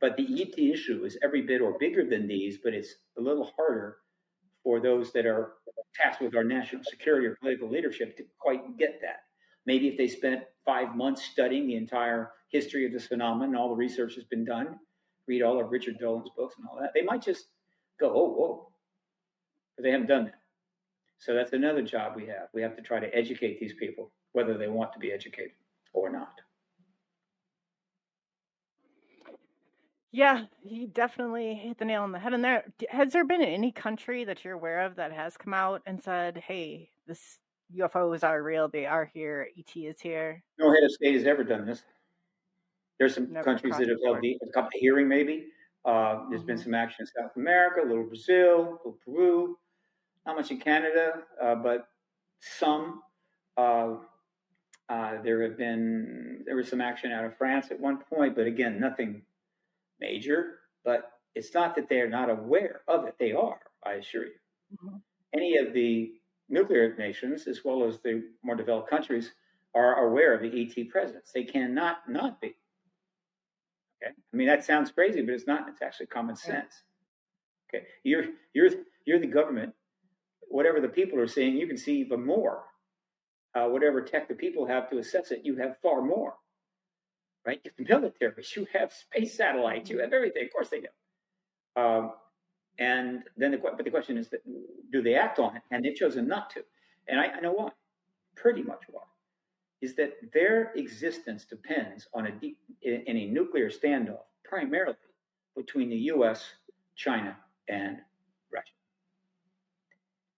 E: But the ET issue is every bit or bigger than these, but it's a little harder for those that are tasked with our national security or political leadership to quite get that. Maybe if they spent 5 months studying the entire history of this phenomenon, all the research has been done, read all of Richard Dolan's books and all that, they might just go, oh, whoa. But they haven't done that. So that's another job we have. We have to try to educate these people, whether they want to be educated or not.
C: Yeah, you definitely hit the nail on the head. And has there been any country that you're aware of that has come out and said, hey, this UFOs are real, they are here, ET is here?
E: No head of state has ever done this. There's some countries that have held a hearing maybe. There's been some action in South America, a little Brazil, a little Peru, not much in Canada, but some. There was some action out of France at one point, but again, nothing major. But it's not that they're not aware of it. They are, I assure you. Mm-hmm. Any of the nuclear nations, as well as the more developed countries, are aware of the ET presence. They cannot not be. Okay, I mean that sounds crazy, but it's not. It's actually common sense. Okay, you're the government. Whatever the people are seeing, you can see even more. Whatever tech the people have to assess it, you have far more. Right? You have the military, you have space satellites, you have everything. Of course they do. And then the question is, do they act on it? And they've chosen not to. And I know why. Pretty much why. Is that their existence depends on in a nuclear standoff, primarily between the U.S., China, and Russia.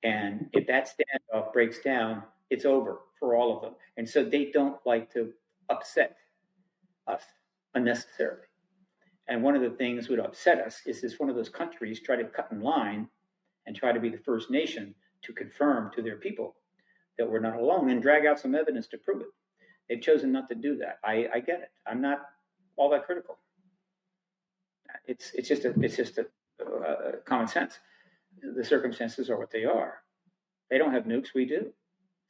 E: And if that standoff breaks down, it's over for all of them. And so they don't like to upset us unnecessarily. And one of the things that would upset us is this one of those countries try to cut in line and try to be the first nation to confirm to their people that we're not alone and drag out some evidence to prove it. They've chosen not to do that. I get it. I'm not all that critical. It's just a common sense. The circumstances are what they are. They don't have nukes. We do.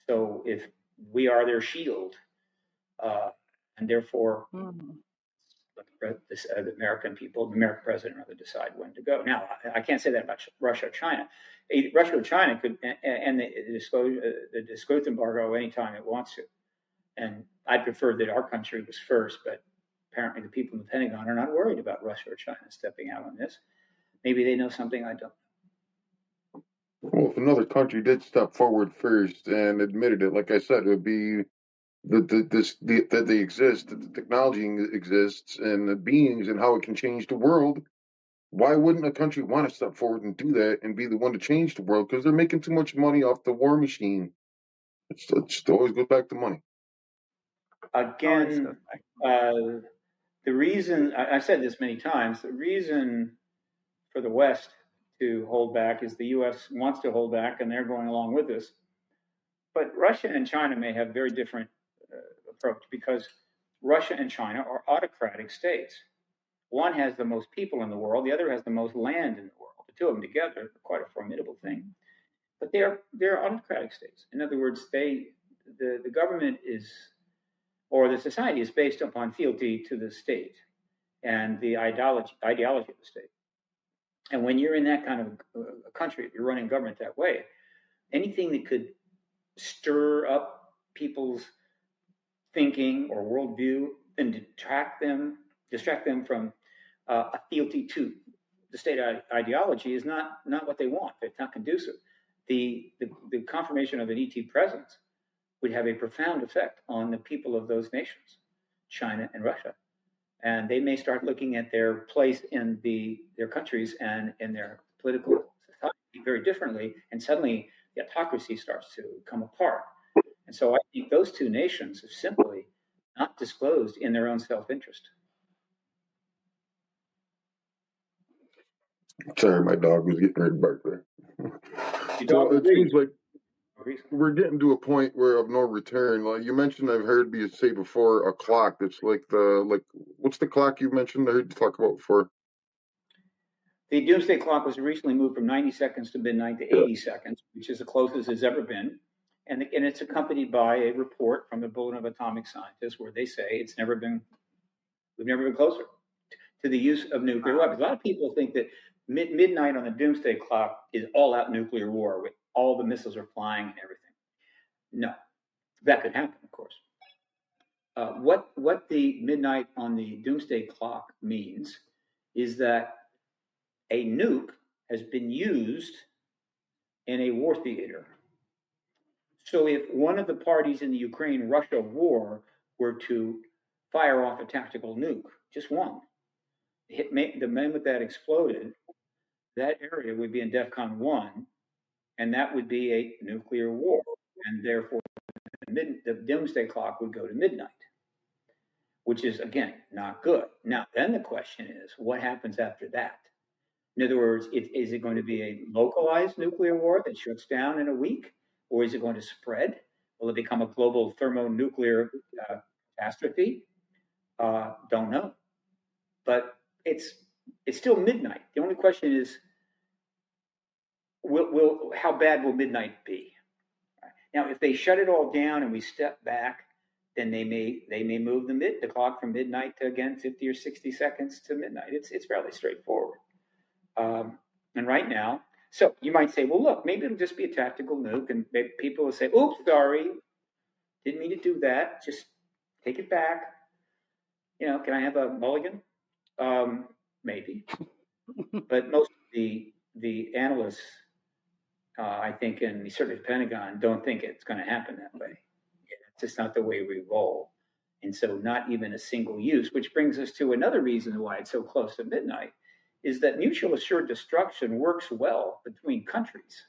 E: So if we are their shield, and therefore the American people, the American president, rather decide when to go. Now, I can't say that about Russia or China. Russia or China could end the disclosure embargo anytime it wants to. And I preferred that our country was first, but apparently the people in the Pentagon are not worried about Russia or China stepping out on this. Maybe they know something I don't.
D: Well, if another country did step forward first and admitted it, like I said, it would be that they exist, that the technology exists, and the beings and how it can change the world. Why wouldn't a country want to step forward and do that and be the one to change the world? Because they're making too much money off the war machine. It always goes back to money.
E: Again, the reason, I've said this many times, the reason for the West to hold back is the U.S. wants to hold back, and they're going along with this. But Russia and China may have very different approach, because Russia and China are autocratic states. One has the most people in the world, the other has the most land in the world. The two of them together are quite a formidable thing. But they're autocratic states. In other words, the government is, or the society is based upon fealty to the state and the ideology of the state. And when you're in that kind of a country, if you're running government that way, anything that could stir up people's thinking or worldview and distract them from a fealty to the state ideology is not what they want. It's not conducive. The confirmation of an ET presence would have a profound effect on the people of those nations, China and Russia. And they may start looking at their place in their countries and in their political society very differently. And suddenly the autocracy starts to come apart. And so I think those two nations have simply not disclosed in their own self-interest.
D: Sorry, my dog was getting ready to bark there. So it seems like we're getting to a point where of no return. Like you mentioned, I've heard you say before, a clock that's like what's the clock you mentioned? I heard you talk about before.
E: The doomsday clock was recently moved from 90 seconds to midnight to 80 seconds, which is the closest it's ever been. And it's accompanied by a report from the Bulletin of Atomic Scientists where they say we've never been closer to the use of nuclear weapons. A lot of people think that midnight on the doomsday clock is all-out nuclear war with all the missiles are flying and everything. No, that could happen, of course. What the midnight on the doomsday clock means is that a nuke has been used in a war theater. So if one of the parties in the Ukraine-Russia war were to fire off a tactical nuke, just one, the moment that exploded, that area would be in DEFCON 1, and that would be a nuclear war. And therefore, the doomsday clock would go to midnight, which is, again, not good. Now, then the question is, what happens after that? In other words, is it going to be a localized nuclear war that shuts down in a week? Or is it going to spread? Will it become a global thermonuclear catastrophe? Don't know. But it's still midnight. The only question is, how bad will midnight be? Now, if they shut it all down and we step back, then they may move the clock from midnight to, again, 50 or 60 seconds to midnight. It's fairly straightforward. And right now, so you might say, well, look, maybe it'll just be a tactical nuke, and maybe people will say, oops, sorry, didn't mean to do that. Just take it back. Can I have a mulligan? Maybe. But most of the analysts, I think, and certainly the Pentagon, don't think it's going to happen that way. It's just not the way we roll. And so not even a single use, which brings us to another reason why it's so close to midnight, is that mutual assured destruction works well between countries.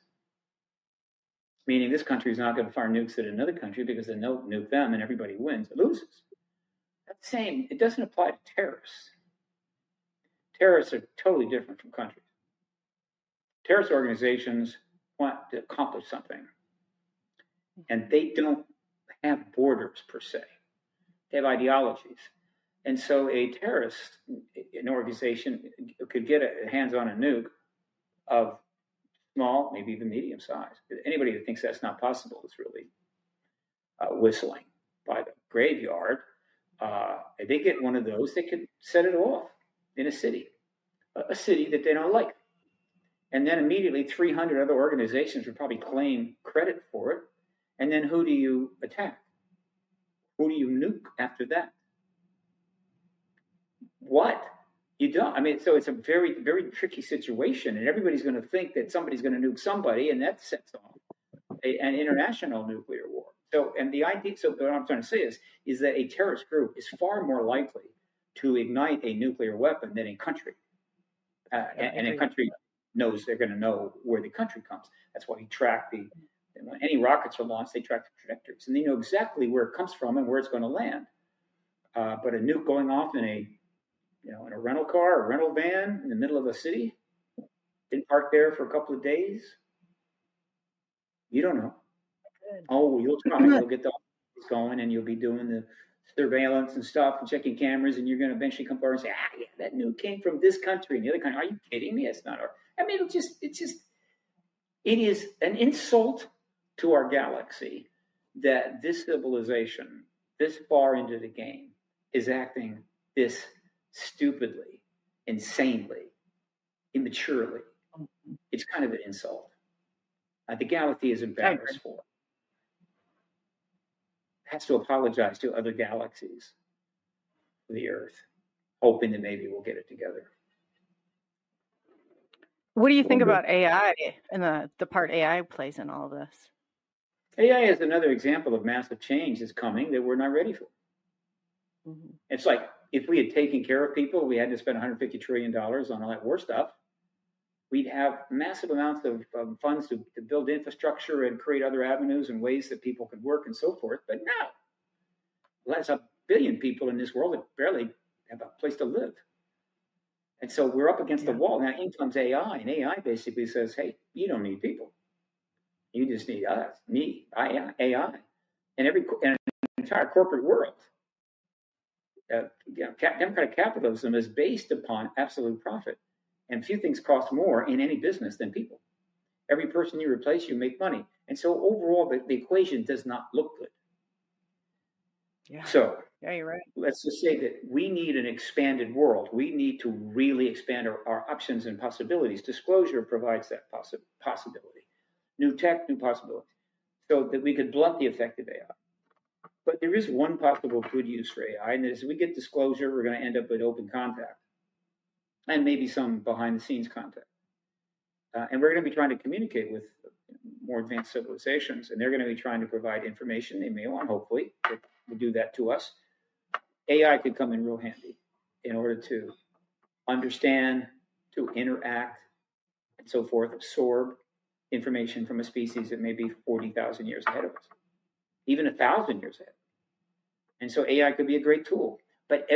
E: Meaning this country is not going to fire nukes at another country because they nuke them and everybody wins or loses. That's the same. It doesn't apply to terrorists. Terrorists are totally different from countries. Terrorist organizations want to accomplish something, and they don't have borders per se. They have ideologies. And so a terrorist, an organization, could get hands on a nuke of small, maybe even medium size. Anybody that thinks that's not possible is really whistling by the graveyard. If they get one of those, they could set it off in a city that they don't like. And then immediately 300 other organizations would probably claim credit for it. And then who do you attack? Who do you nuke after that? What? You don't. I mean, so it's a very, very tricky situation, and everybody's going to think that somebody's going to nuke somebody, and that sets off an international nuclear war. So, and the idea, so what I'm trying to say is that a terrorist group is far more likely to ignite a nuclear weapon than a country. And a country knows they're going to know where the country comes. That's why you track when any rockets are launched, they track the trajectories, and they know exactly where it comes from and where it's going to land. But a nuke going off in a rental car, a rental van in the middle of a city, been parked there for a couple of days, you don't know. Oh, you'll try. You'll get the going, and you'll be doing the surveillance and stuff and checking cameras, and you're going to eventually come forward and say, yeah, that nuke came from this country and the other country. Are you kidding me? It's not our. I mean, it is an insult to our galaxy that this civilization, this far into the game, is acting this stupidly, insanely, immaturely. It's kind of an insult. The galaxy is embarrassed for it. Has to apologize to other galaxies, the Earth, hoping that maybe we'll get it together.
C: What do you think about AI and the part AI plays in all this?
E: AI is another example of massive change that's coming that we're not ready for. Mm-hmm. It's like if we had taken care of people, we had to spend $150 trillion on all that war stuff. We'd have massive amounts of funds to build infrastructure and create other avenues and ways that people could work and so forth. But no, there's 1 billion people in this world that barely have a place to live. And so we're up against the wall. Now in comes AI, and AI basically says, hey, you don't need people. You just need us, me, AI. And an entire corporate world. Democratic capitalism is based upon absolute profit. And few things cost more in any business than people. Every person you replace, you make money. And so overall, the equation does not look good.
C: Yeah.
E: So
C: you're right.
E: Let's just say that we need an expanded world. We need to really expand our options and possibilities. Disclosure provides that possibility. New tech, new possibilities. So that we could blunt the effect of AI. But there is one possible good use for AI, and that is if we get disclosure, we're going to end up with open contact. And maybe some behind-the-scenes contact. And we're going to be trying to communicate with more advanced civilizations, and they're going to be trying to provide information they may want, hopefully, that will do that to us. AI could come in real handy in order to understand, to interact, and so forth, absorb information from a species that may be 40,000 years ahead of us, even 1,000 years ahead. And so AI could be a great tool. But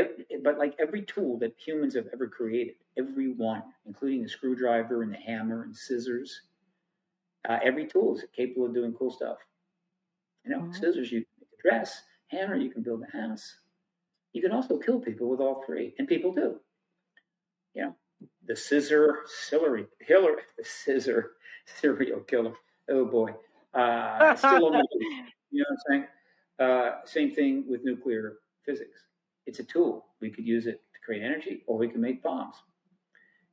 E: like every tool that humans have ever created, every one, including the screwdriver and the hammer and scissors, every tool is capable of doing cool stuff. Scissors, you can make a dress. Hammer, you can build a house. You can also kill people with all three, and people do. The scissor serial killer. Oh boy, still on the loose. You know what I'm saying? Same thing with nuclear physics. It's a tool. We could use it to create energy, or we can make bombs.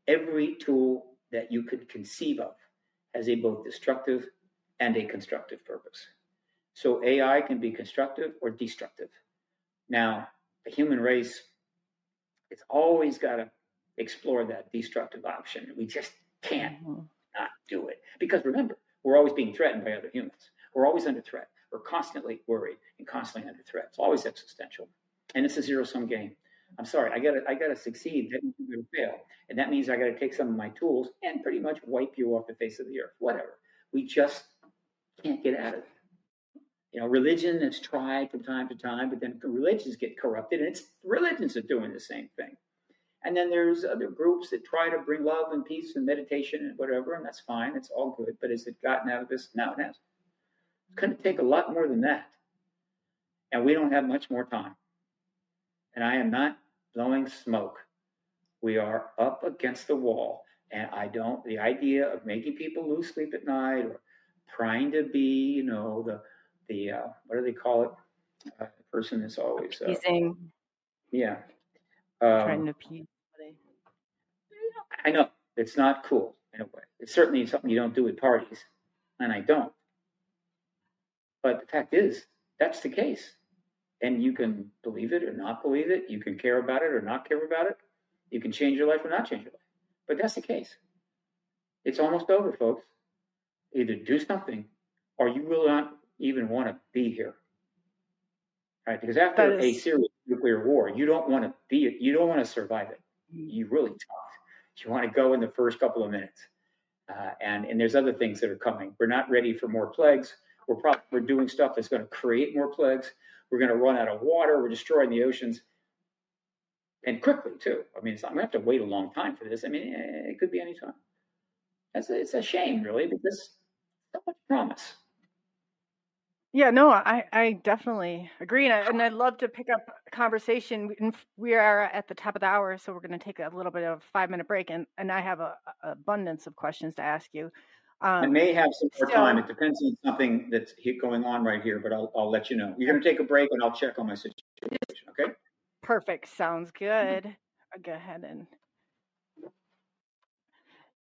E: Every tool that you could conceive of has a both destructive and a constructive purpose. So AI can be constructive or destructive. Now, the human race, it's always got to explore that destructive option. We just can't not do it. Because remember, we're always being threatened by other humans. We're always under threat. We're constantly worried and constantly under threat. It's always existential. And it's a zero-sum game. I'm sorry, I gotta succeed. That means I'm gonna fail. And that means I gotta take some of my tools and pretty much wipe you off the face of the earth. Whatever. We just can't get out of it. Religion has tried from time to time, but then religions get corrupted, and it's religions are doing the same thing. And then there's other groups that try to bring love and peace and meditation and whatever, and that's fine. It's all good. But has it gotten out of this? No, it hasn't. It's going to take a lot more than that. And we don't have much more time. And I am not blowing smoke. We are up against the wall. And the idea of making people lose sleep at night or trying to be, the what do they call it? The person that's always,
C: Appeasing,
E: yeah.
C: trying to appease somebody.
E: I know it's not cool in a way. It's certainly something you don't do at parties, and I don't. But the fact is, that's the case. And you can believe it or not believe it. You can care about it or not care about it. You can change your life or not change your life. But that's the case. It's almost over, folks. Either do something or you will not even want to be here. Right? Because after a serious nuclear war, you don't want to survive it. You really don't. You want to go in the first couple of minutes. And there's other things that are coming. We're not ready for more plagues. We're doing stuff that's going to create more plagues. We're going to run out of water. We're destroying the oceans. And quickly, too. I mean, we have to wait a long time for this. I mean, it could be any time. It's a shame, really, because so much promise.
C: Yeah, no, I definitely agree. And I'd love to pick up a conversation. We are at the top of the hour, so we're going to take a little bit of a 5-minute break. And I have an abundance of questions to ask you.
E: I may have some more time. It depends on something that's going on right here, but I'll let you know. You're going to take a break, and I'll check on my situation, okay?
C: Perfect. Sounds good. I'll go ahead and...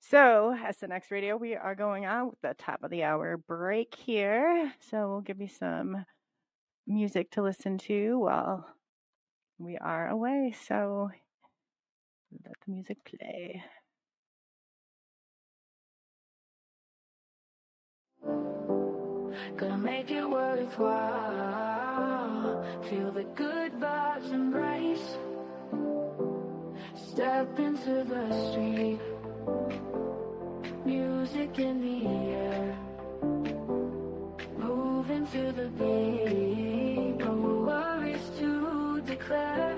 C: So, SNX Radio, we are going on with the top of the hour break here. So we'll give you some music to listen to while we are away. So let the music play.
A: Gonna make it worthwhile. Feel the good vibes embrace. Step into the street. Music in the air. Move into the beat. No worries to declare.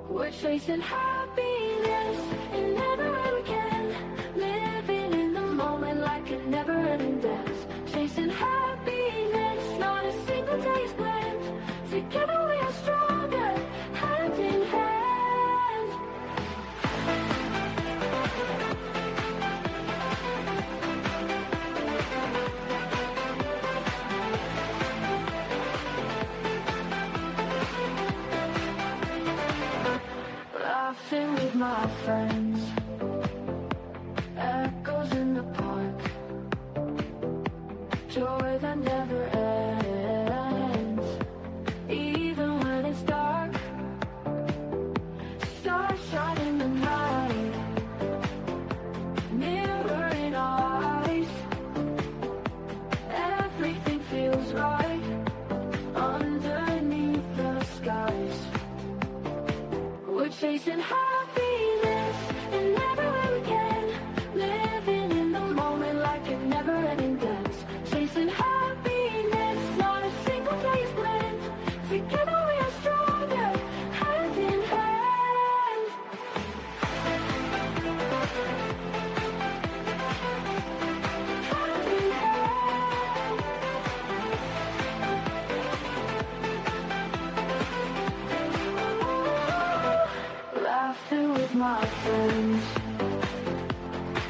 A: We're chasing happiness and never ever can. Living in the moment like a never-ending dance. Chasing happiness, not a single day is planned. Together we are stronger, hand in hand. Laughing with my friends, echoes in the park, joy that never ends, even when it's dark. Stars shine in the night, mirror in our eyes. Everything feels right underneath the skies. We're chasing happiness and never ever can. Living in the moment like a never-ending dance. Chasing happiness, not a single day is planned. Together we are stronger, hand in hand. Hand in hand. Laughing with my friends,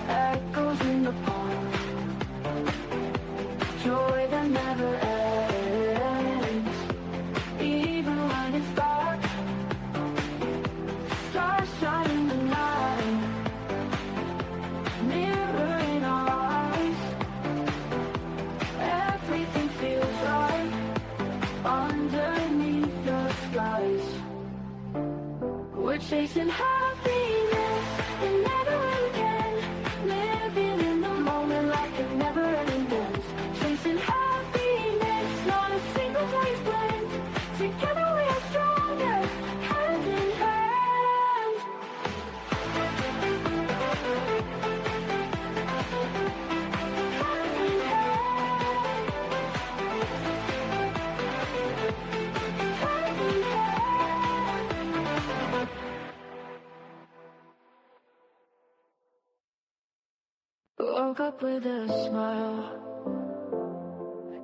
A: echoes in the park, joy that never ends, even when it's dark. Stars shine in the night, mirror in our eyes. Everything feels right underneath the skies. We're chasing happiness and never ever can. Living in the moment like a never-ending dance. Chasing happiness, not a single day is planned. Together we are stronger, hand in hand. Hand in hand. Hand in hand. Woke up with a smile,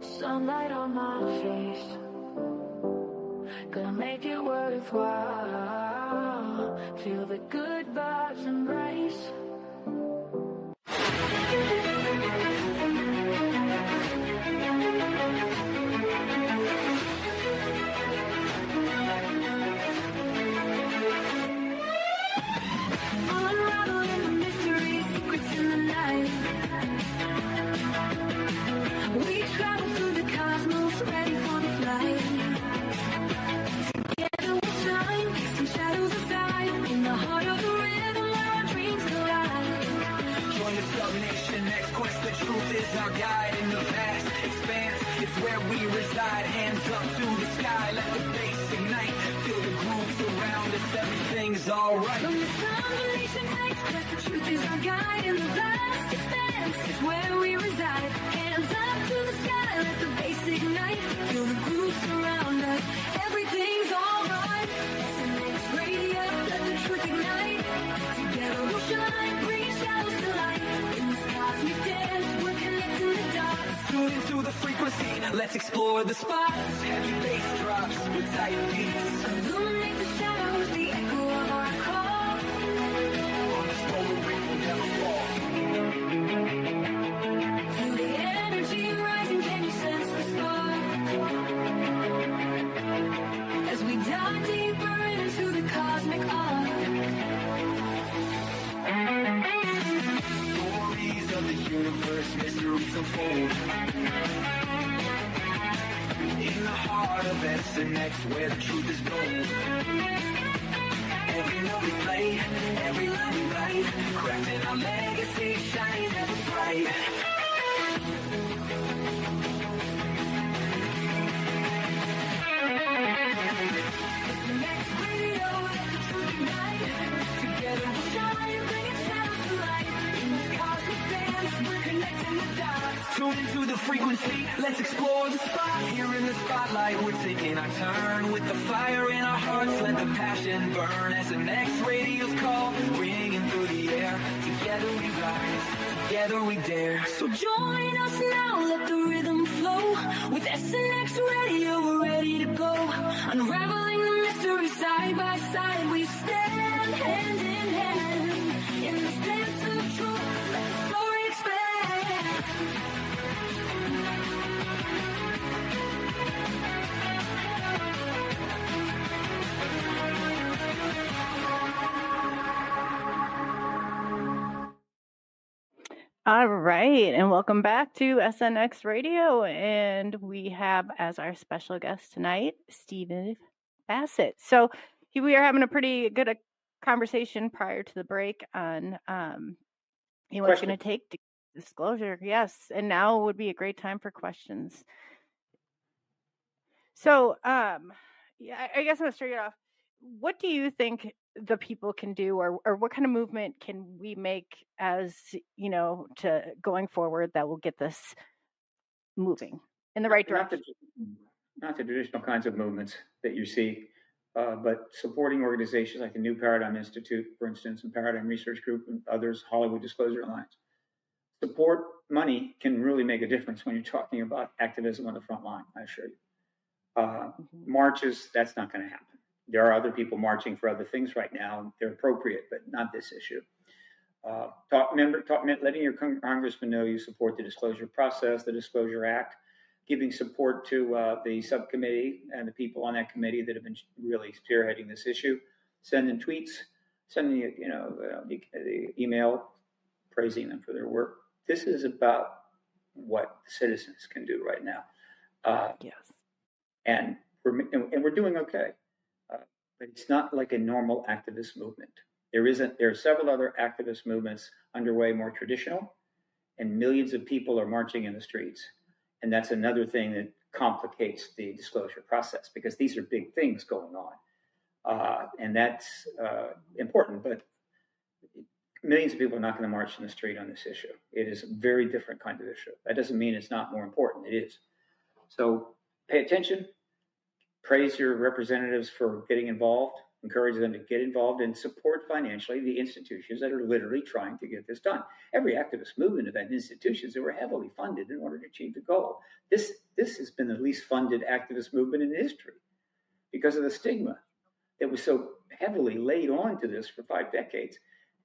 A: sunlight on my face. gonna make it worthwhile. Feel the good vibes embrace. Unraveling the mystery, secrets in the night. We travel through the cosmos, ready for the flight. Together we'll shine, some shadows aside, in the heart of the rhythm where our dreams collide.
B: Join the Nation X quest, the truth is our guide. In the vast expanse, it's where we reside. Hands up to the sky, let the bass ignite. Feel the grooves around us, everything's alright.
A: From the Nation X quest, the truth is our guide. In the vast expanse, it's where we reside. Hands up to the sky, let the bass ignite. Feel the grooves surround us, everything's alright. SNX Radio, let the truth ignite. Together we'll shine, bring shadows to light. In this cosmic dance, we're connecting the dots.
B: Tune into the frequency, let's explore the spots. Heavy bass drops with tight beats.
A: Illuminate the shadows, the echo of our call.
B: On this road we will never fall.
A: Feel the energy rising, can you sense the spark? As we dive deeper into the cosmic arc.
B: Stories of the universe, mysteries unfold. In the heart of SNX, where the truth is gold. Every note we play, every line we write, crafting our legacy, shining ever bright.
A: SNX Radio, let the truth ignite. Together we'll shine, bringing shadows to light. In this cosmic dance, we're connecting the dots.
B: Tune into the frequency, let's explore the spot. Here in the spotlight, we're taking our turn. With the fire in our hearts, let the passion burn. SNX Radio's call, ringing through the air. Together we rise, together we dare.
A: So join us now, let the rhythm flow. With SNX Radio, we're ready to go. Unraveling the mystery side by side, we stand hand in hand. In this dance of truth, let the story expand.
C: All right, and welcome back to SNX Radio, and we have as our special guest tonight, Steven Bassett. So we are having a pretty good conversation prior to the break on what's going to take to disclosure. Yes, and now would be a great time for questions. So, yeah, I guess I'm going to start it off. What do you think the people can do, or what kind of movement can we make as, to going forward that will get this moving in the right direction?
E: Not the traditional kinds of movements that you see, but supporting organizations like the New Paradigm Institute, for instance, and Paradigm Research Group and others, Hollywood Disclosure Alliance. Support money can really make a difference when you're talking about activism on the front line, I assure you. Marches, that's not going to happen. There are other people marching for other things right now. They're appropriate, but not this issue. Letting your congressman know you support the disclosure process, the Disclosure Act, giving support to the subcommittee and the people on that committee that have been really spearheading this issue, sending tweets, sending the email, praising them for their work. This is about what citizens can do right now.
C: Yes.
E: And we're doing okay, but it's not like a normal activist movement. There are several other activist movements underway, more traditional, and millions of people are marching in the streets. And that's another thing that complicates the disclosure process, because these are big things going on. And that's important, but millions of people are not going to march in the street on this issue. It is a very different kind of issue. That doesn't mean it's not more important. It is. So pay attention, praise your representatives for getting involved, encourage them to get involved, and support financially the institutions that are literally trying to get this done. Every activist movement have had institutions that were heavily funded in order to achieve the goal. This has been the least funded activist movement in history. because of the stigma that was so heavily laid on to this for 5 decades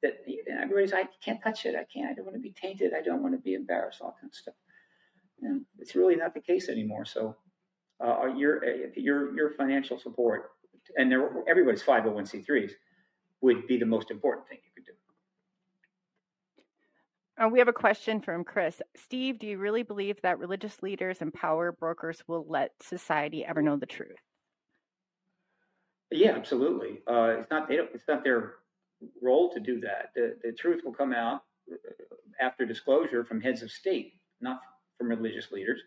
E: that everybody's, I can't touch it. I don't want to be tainted. I don't want to be embarrassed, all kind of stuff. And it's really not the case anymore. So your financial support, and everybody's 501c3s, would be the most important thing you could do.
C: We have a question from Chris. Steve, do you really believe that religious leaders and power brokers will let society ever know the truth?
E: Yeah, absolutely. It's not their role to do that. The truth will come out after disclosure from heads of state, not from religious leaders,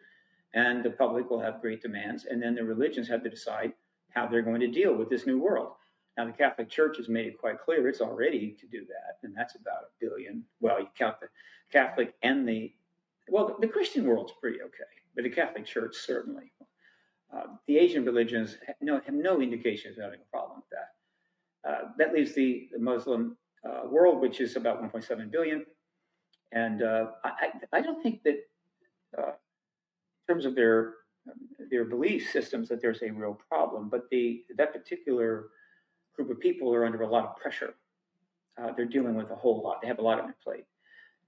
E: and the public will have great demands, and then the religions have to decide how they're going to deal with this new world. Now, the Catholic Church has made it quite clear it's all ready to do that, and that's about $1 billion. Well, you count the Catholic and the Christian world's pretty okay, but the Catholic Church certainly. The Asian religions have no indications of having a problem with that. That leaves the Muslim world, which is about 1.7 billion, and I don't think that in terms of their belief systems that there's a real problem, but that particular group of people are under a lot of pressure. They're dealing with a whole lot. They have a lot on their plate.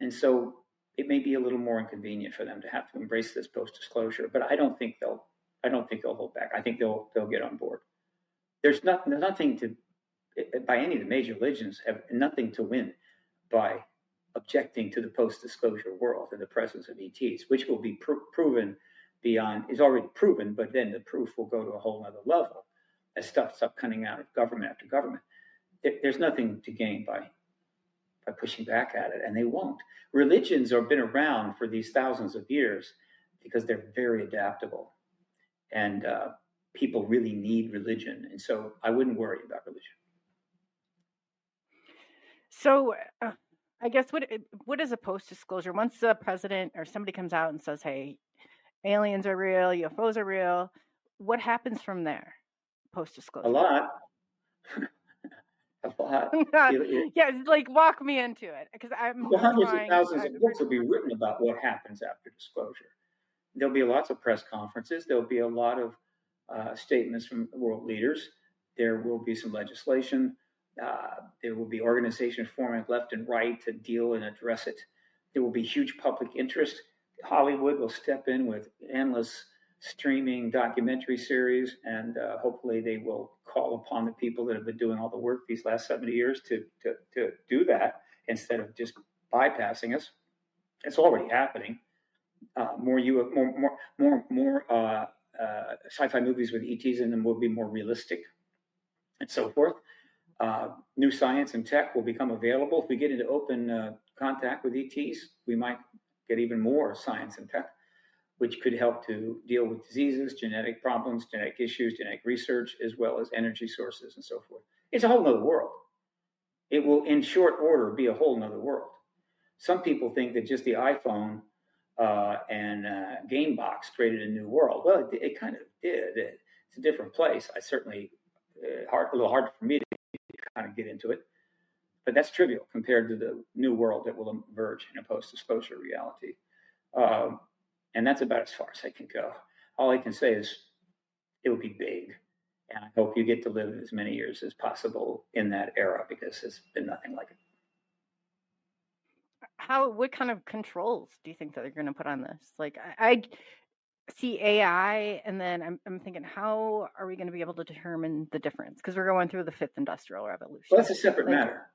E: And so it may be a little more inconvenient for them to have to embrace this post-disclosure, but I don't think they'll hold back. I think they'll get on board. There's nothing to, by any of the major religions, have nothing to win by objecting to the post-disclosure world and the presence of ETs, which will be proven is already proven, but then the proof will go to a whole other level as stuff stops coming out of government after government. There's nothing to gain by pushing back at it, and they won't. Religions have been around for these thousands of years because they're very adaptable, and people really need religion, and so I wouldn't worry about religion.
C: So I guess what is a post-disclosure? Once the president or somebody comes out and says, hey, aliens are real, UFOs are real, what happens from there? Post-disclosure.
E: A lot.
C: Yeah, like walk me into it, because
E: hundreds of thousands of books will be written about what happens after disclosure. There'll be lots of press conferences. There'll be a lot of statements from world leaders. There will be some legislation. There will be organizations forming left and right to deal and address it. There will be huge public interest. Hollywood will step in with endless streaming documentary series, and hopefully they will call upon the people that have been doing all the work these last 70 years to do that instead of just bypassing us. It's already happening. More sci-fi movies with ETs in them will be more realistic, and so forth. New science and tech will become available. If we get into open contact with ETs, we might get even more science and tech, which could help to deal with diseases, genetic problems, genetic issues, genetic research, as well as energy sources and so forth. It's a whole nother world. It will, in short order, be a whole nother world. Some people think that just the iPhone and game box created a new world. Well, it kind of did. It's a different place. I certainly, a little hard for me to kind of get into it, but that's trivial compared to the new world that will emerge in a post-disclosure reality. And that's about as far as I can go. All I can say is it will be big, and I hope you get to live as many years as possible in that era, because it's been nothing like it.
C: What kind of controls do you think that they're going to put on this? Like, I see AI, and then I'm thinking, how are we going to be able to determine the difference? Because we're going through the 5th industrial revolution.
E: Well, that's a separate matter.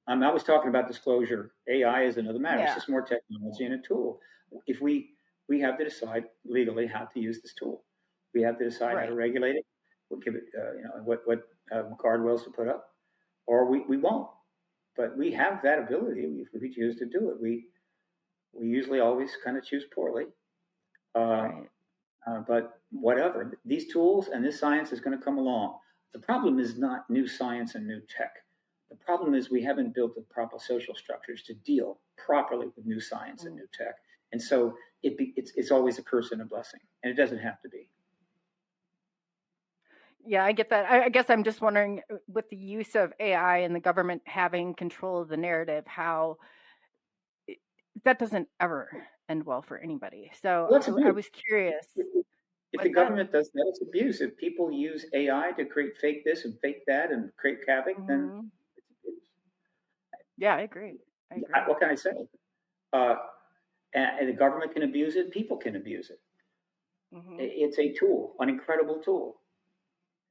E: I was talking about disclosure. AI is another matter. Yeah. It's just more technology and a tool. If we have to decide legally how to use this tool. We have to decide how to regulate it. We'll give it, what guardrails to put up, or we won't. But we have that ability if we choose to do it. We usually always kind of choose poorly. But whatever, these tools and this science is going to come along. The problem is not new science and new tech. The problem is we haven't built the proper social structures to deal properly with new science and new tech. And so it's always a curse and a blessing, and it doesn't have to be.
C: Yeah, I get that. I guess I'm just wondering, with the use of AI and the government having control of the narrative, how that doesn't ever end well for anybody. So I was curious.
E: If the government does that, it's abuse. If people use AI to create fake this and fake that and create havoc, then it's abuse.
C: Yeah, I agree.
E: What can I say? And the government can abuse it. People can abuse it. It's a tool, an incredible tool.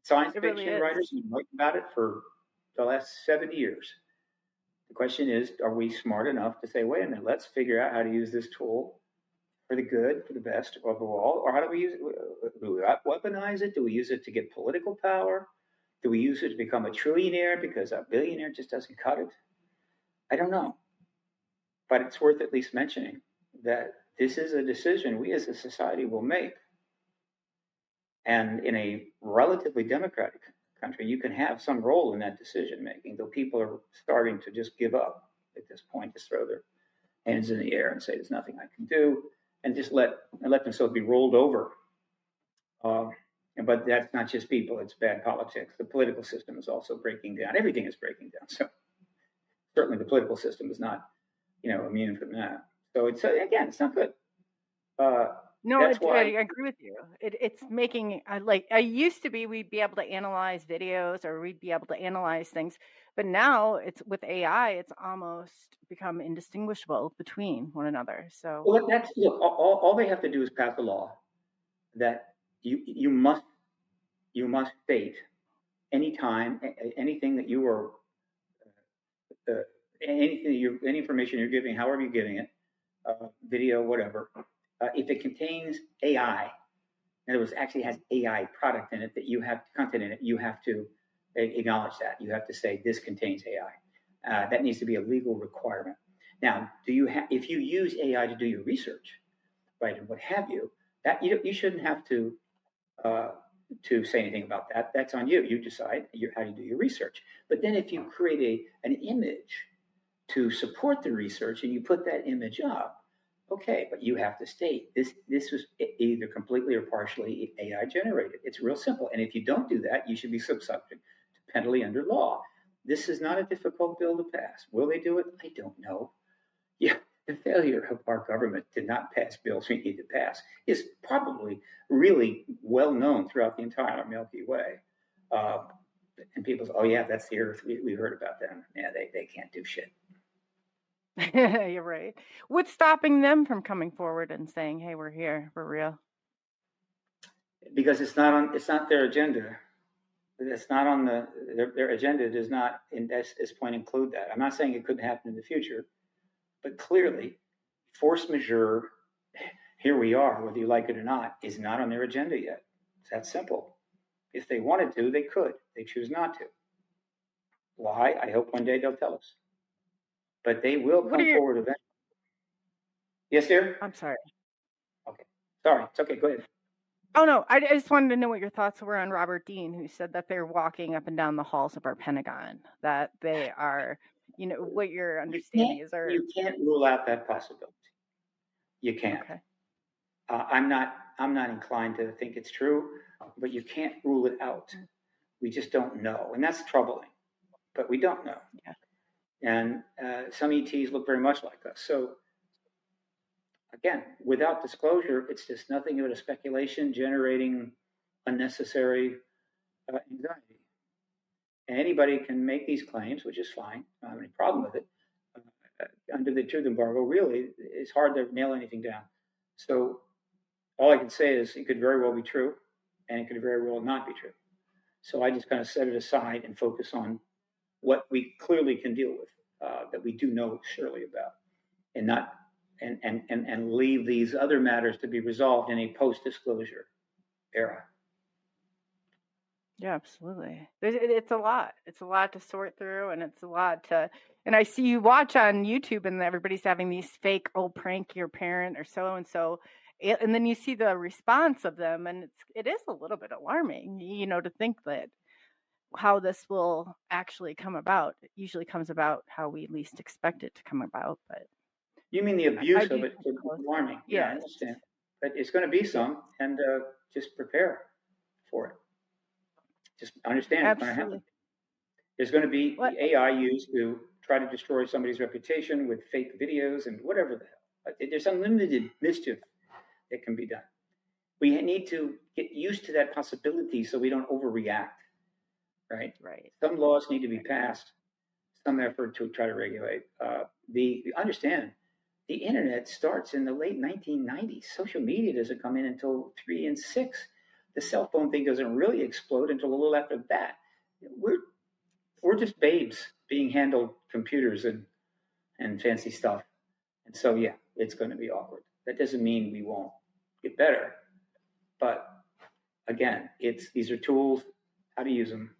E: Science fiction writers have been writing about it for the last 70 years. The question is, are we smart enough to say, wait a minute, let's figure out how to use this tool for the good, for the best overall, or how do we use it? Do we weaponize it? Do we use it to get political power? Do we use it to become a trillionaire because a billionaire just doesn't cut it? I don't know. But it's worth at least mentioning that this is a decision we as a society will make. And in a relatively democratic country, you can have some role in that decision making, though people are starting to just give up at this point, just throw their hands in the air and say there's nothing I can do, and just let themselves be rolled over. But that's not just people; it's bad politics. The political system is also breaking down. Everything is breaking down. So certainly the political system is not, immune from that. So it's again, it's not good.
C: No, I agree with you. It's making I used to be, we'd be able to analyze videos or we'd be able to analyze things, but now it's with AI, it's almost become indistinguishable between one another. So
E: all they have to do is pass a law that you must state anytime anything that you are any information you're giving, however you're giving it, video, whatever. If it contains AI, in other words, actually has AI product in it content in it, you have to acknowledge that. You have to say this contains AI. That needs to be a legal requirement. Now, if you use AI to do your research, right, and what have you, that you shouldn't have to say anything about that. That's on you. You decide how you do your research. But then if you create an image to support the research and you put that image up, okay, but you have to state this was either completely or partially AI generated. It's real simple. And if you don't do that, you should be subject to penalty under law. This is not a difficult bill to pass. Will they do it? I don't know. Yeah, the failure of our government to not pass bills we need to pass is probably really well known throughout the entire Milky Way. And people say, oh yeah, that's the Earth. We heard about them. Yeah, they can't do shit.
C: You're right. What's stopping them from coming forward and saying, "Hey, we're here, we're real"?
E: Because it's not their agenda. It's not on their agenda. Does not, in this point, include that. I'm not saying it couldn't happen in the future, but clearly, force majeure. Here we are, whether you like it or not, is not on their agenda yet. It's that simple. If they wanted to, they could. They choose not to. Why? I hope one day they'll tell us. But they will come forward eventually. Yes, dear?
C: I'm sorry.
E: Okay. Sorry. It's okay. Go ahead.
C: Oh, no. I just wanted to know what your thoughts were on Robert Dean, who said that they're walking up and down the halls of our Pentagon, that they are, what your understanding is.
E: You can't rule out that possibility. You can't.
C: Okay.
E: I'm not inclined to think it's true, but you can't rule it out. We just don't know. And that's troubling. But we don't know.
C: Yeah.
E: And some ETs look very much like us. So, again, without disclosure, it's just nothing but a speculation generating unnecessary anxiety. And anybody can make these claims, which is fine. I don't have any problem with it. Under the truth embargo, really, it's hard to nail anything down. So all I can say is it could very well be true, and it could very well not be true. So I just kind of set it aside and focus on what we clearly can deal with, that we do know surely about, and not and leave these other matters to be resolved in a post-disclosure era.
C: Yeah, absolutely. It's a lot. It's a lot to sort through, and it's a lot to. And I see you watch on YouTube, and everybody's having these fake, prank your parent or so and so, and then you see the response of them, and it is a little bit alarming, to think that how this will actually come about. It usually comes about how we least expect it to come about, but.
E: You mean the abuse of it is alarming?
C: Yeah,
E: I understand. But it's going to be some, and just prepare for it. Just understand it's going to happen. There's going to be AI used to try to destroy somebody's reputation with fake videos and whatever the hell. There's unlimited mischief that can be done. We need to get used to that possibility so we don't overreact, right?
C: Right.
E: Some laws need to be passed, some effort to try to regulate. Understand, the internet starts in the late 1990s. Social media doesn't come in until 3 and 6. The cell phone thing doesn't really explode until a little after that. We're just babes being handled computers and fancy stuff. And so, yeah, it's going to be awkward. That doesn't mean we won't get better. But again, these are tools, how to use them.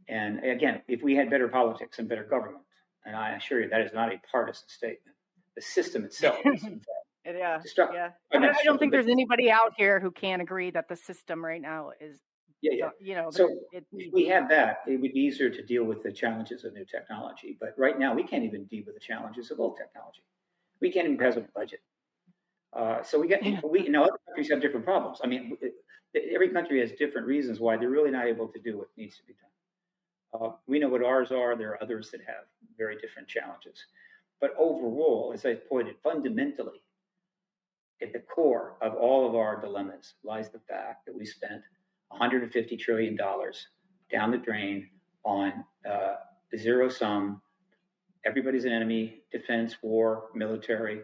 E: And again, if we had better politics and better government, and I assure you that is not a partisan statement, the system itself is
C: Yeah.
E: destructive.
C: Yeah. I don't think there's anybody out here who can't agree that the system right now is,
E: So if we had that, it would be easier to deal with the challenges of new technology. But right now, we can't even deal with the challenges of old technology. We can't even pass a budget. So other countries have different problems. I mean, every country has different reasons why they're really not able to do what needs to be done. We know what ours are. There are others that have very different challenges. But overall, as I pointed, fundamentally, at the core of all of our dilemmas lies the fact that we spent $150 trillion down the drain on zero sum, everybody's an enemy, defense, war, military,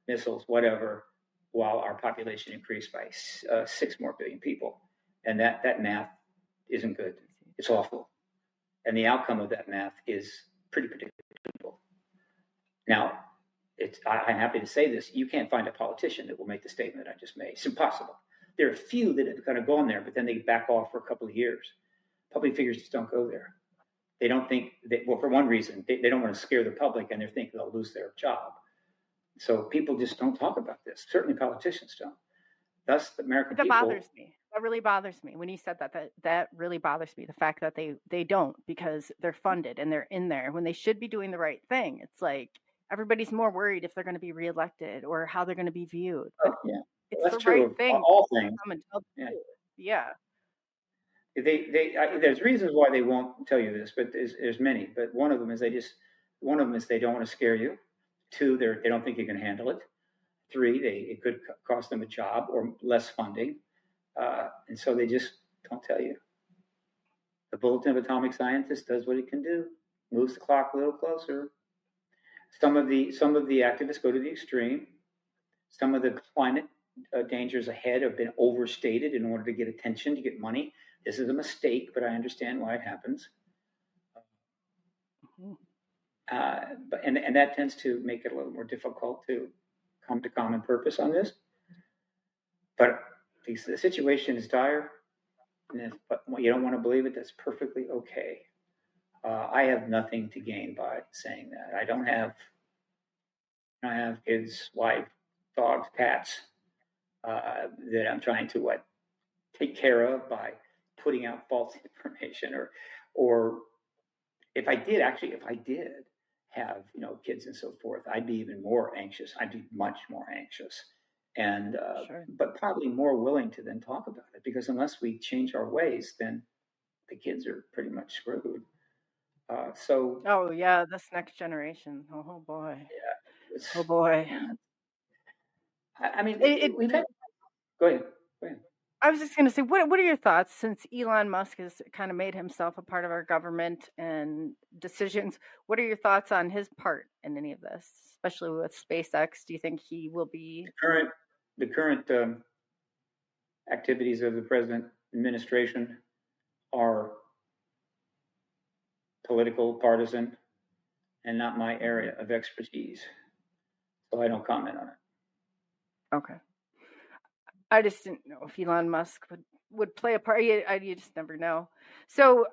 E: missiles, whatever, while our population increased by 6 more billion people. And that math isn't good. It's awful. And the outcome of that math is pretty predictable. Now, I'm happy to say this. You can't find a politician that will make the statement I just made. It's impossible. There are a few that have kind of gone there, but then they back off for a couple of years. Public figures just don't go there. They don't think that, well, for one reason, they don't want to scare the public and they think they'll lose their job. So people just don't talk about this. Certainly politicians don't. Thus, the American people.
C: That bothers me. That really bothers me. When you said that really bothers me. The fact that they don't, because they're funded and they're in there when they should be doing the right thing. It's like everybody's more worried if they're going to be reelected or how they're going to be viewed. But it's
E: that's
C: the
E: true
C: right thing.
E: All things.
C: Yeah.
E: There's reasons why they won't tell you this, but there's many. But one of them is they don't want to scare you. 2, they don't think you can handle it. 3, it could cost them a job or less funding, and so they just don't tell you. The Bulletin of Atomic Scientists does what it can do, moves the clock a little closer. Some of the activists go to the extreme. Some of the climate dangers ahead have been overstated in order to get attention, to get money. This is a mistake, but I understand why it happens. And that tends to make it a little more difficult to come to common purpose on this. But the situation is dire. But you don't want to believe it, that's perfectly okay. I have nothing to gain by saying that. I don't have kids, wife, dogs, cats that I'm trying to take care of by putting out false information, or if I did have kids and so forth, I'd be even more anxious. I'd be much more anxious, and but probably more willing to then talk about it, because unless we change our ways, then the kids are pretty much screwed.
C: Oh yeah, this next generation. Oh boy.
E: Yeah.
C: Oh boy.
E: I mean, we've had. Go ahead.
C: I was just going to say, what are your thoughts, since Elon Musk has kind of made himself a part of our government and decisions? What are your thoughts on his part in any of this, especially with SpaceX? Do you think he will be
E: the current activities of the present administration are political, partisan, and not my area of expertise, so I don't comment on it.
C: Okay. I just didn't know if Elon Musk would play a part. You just never know. So,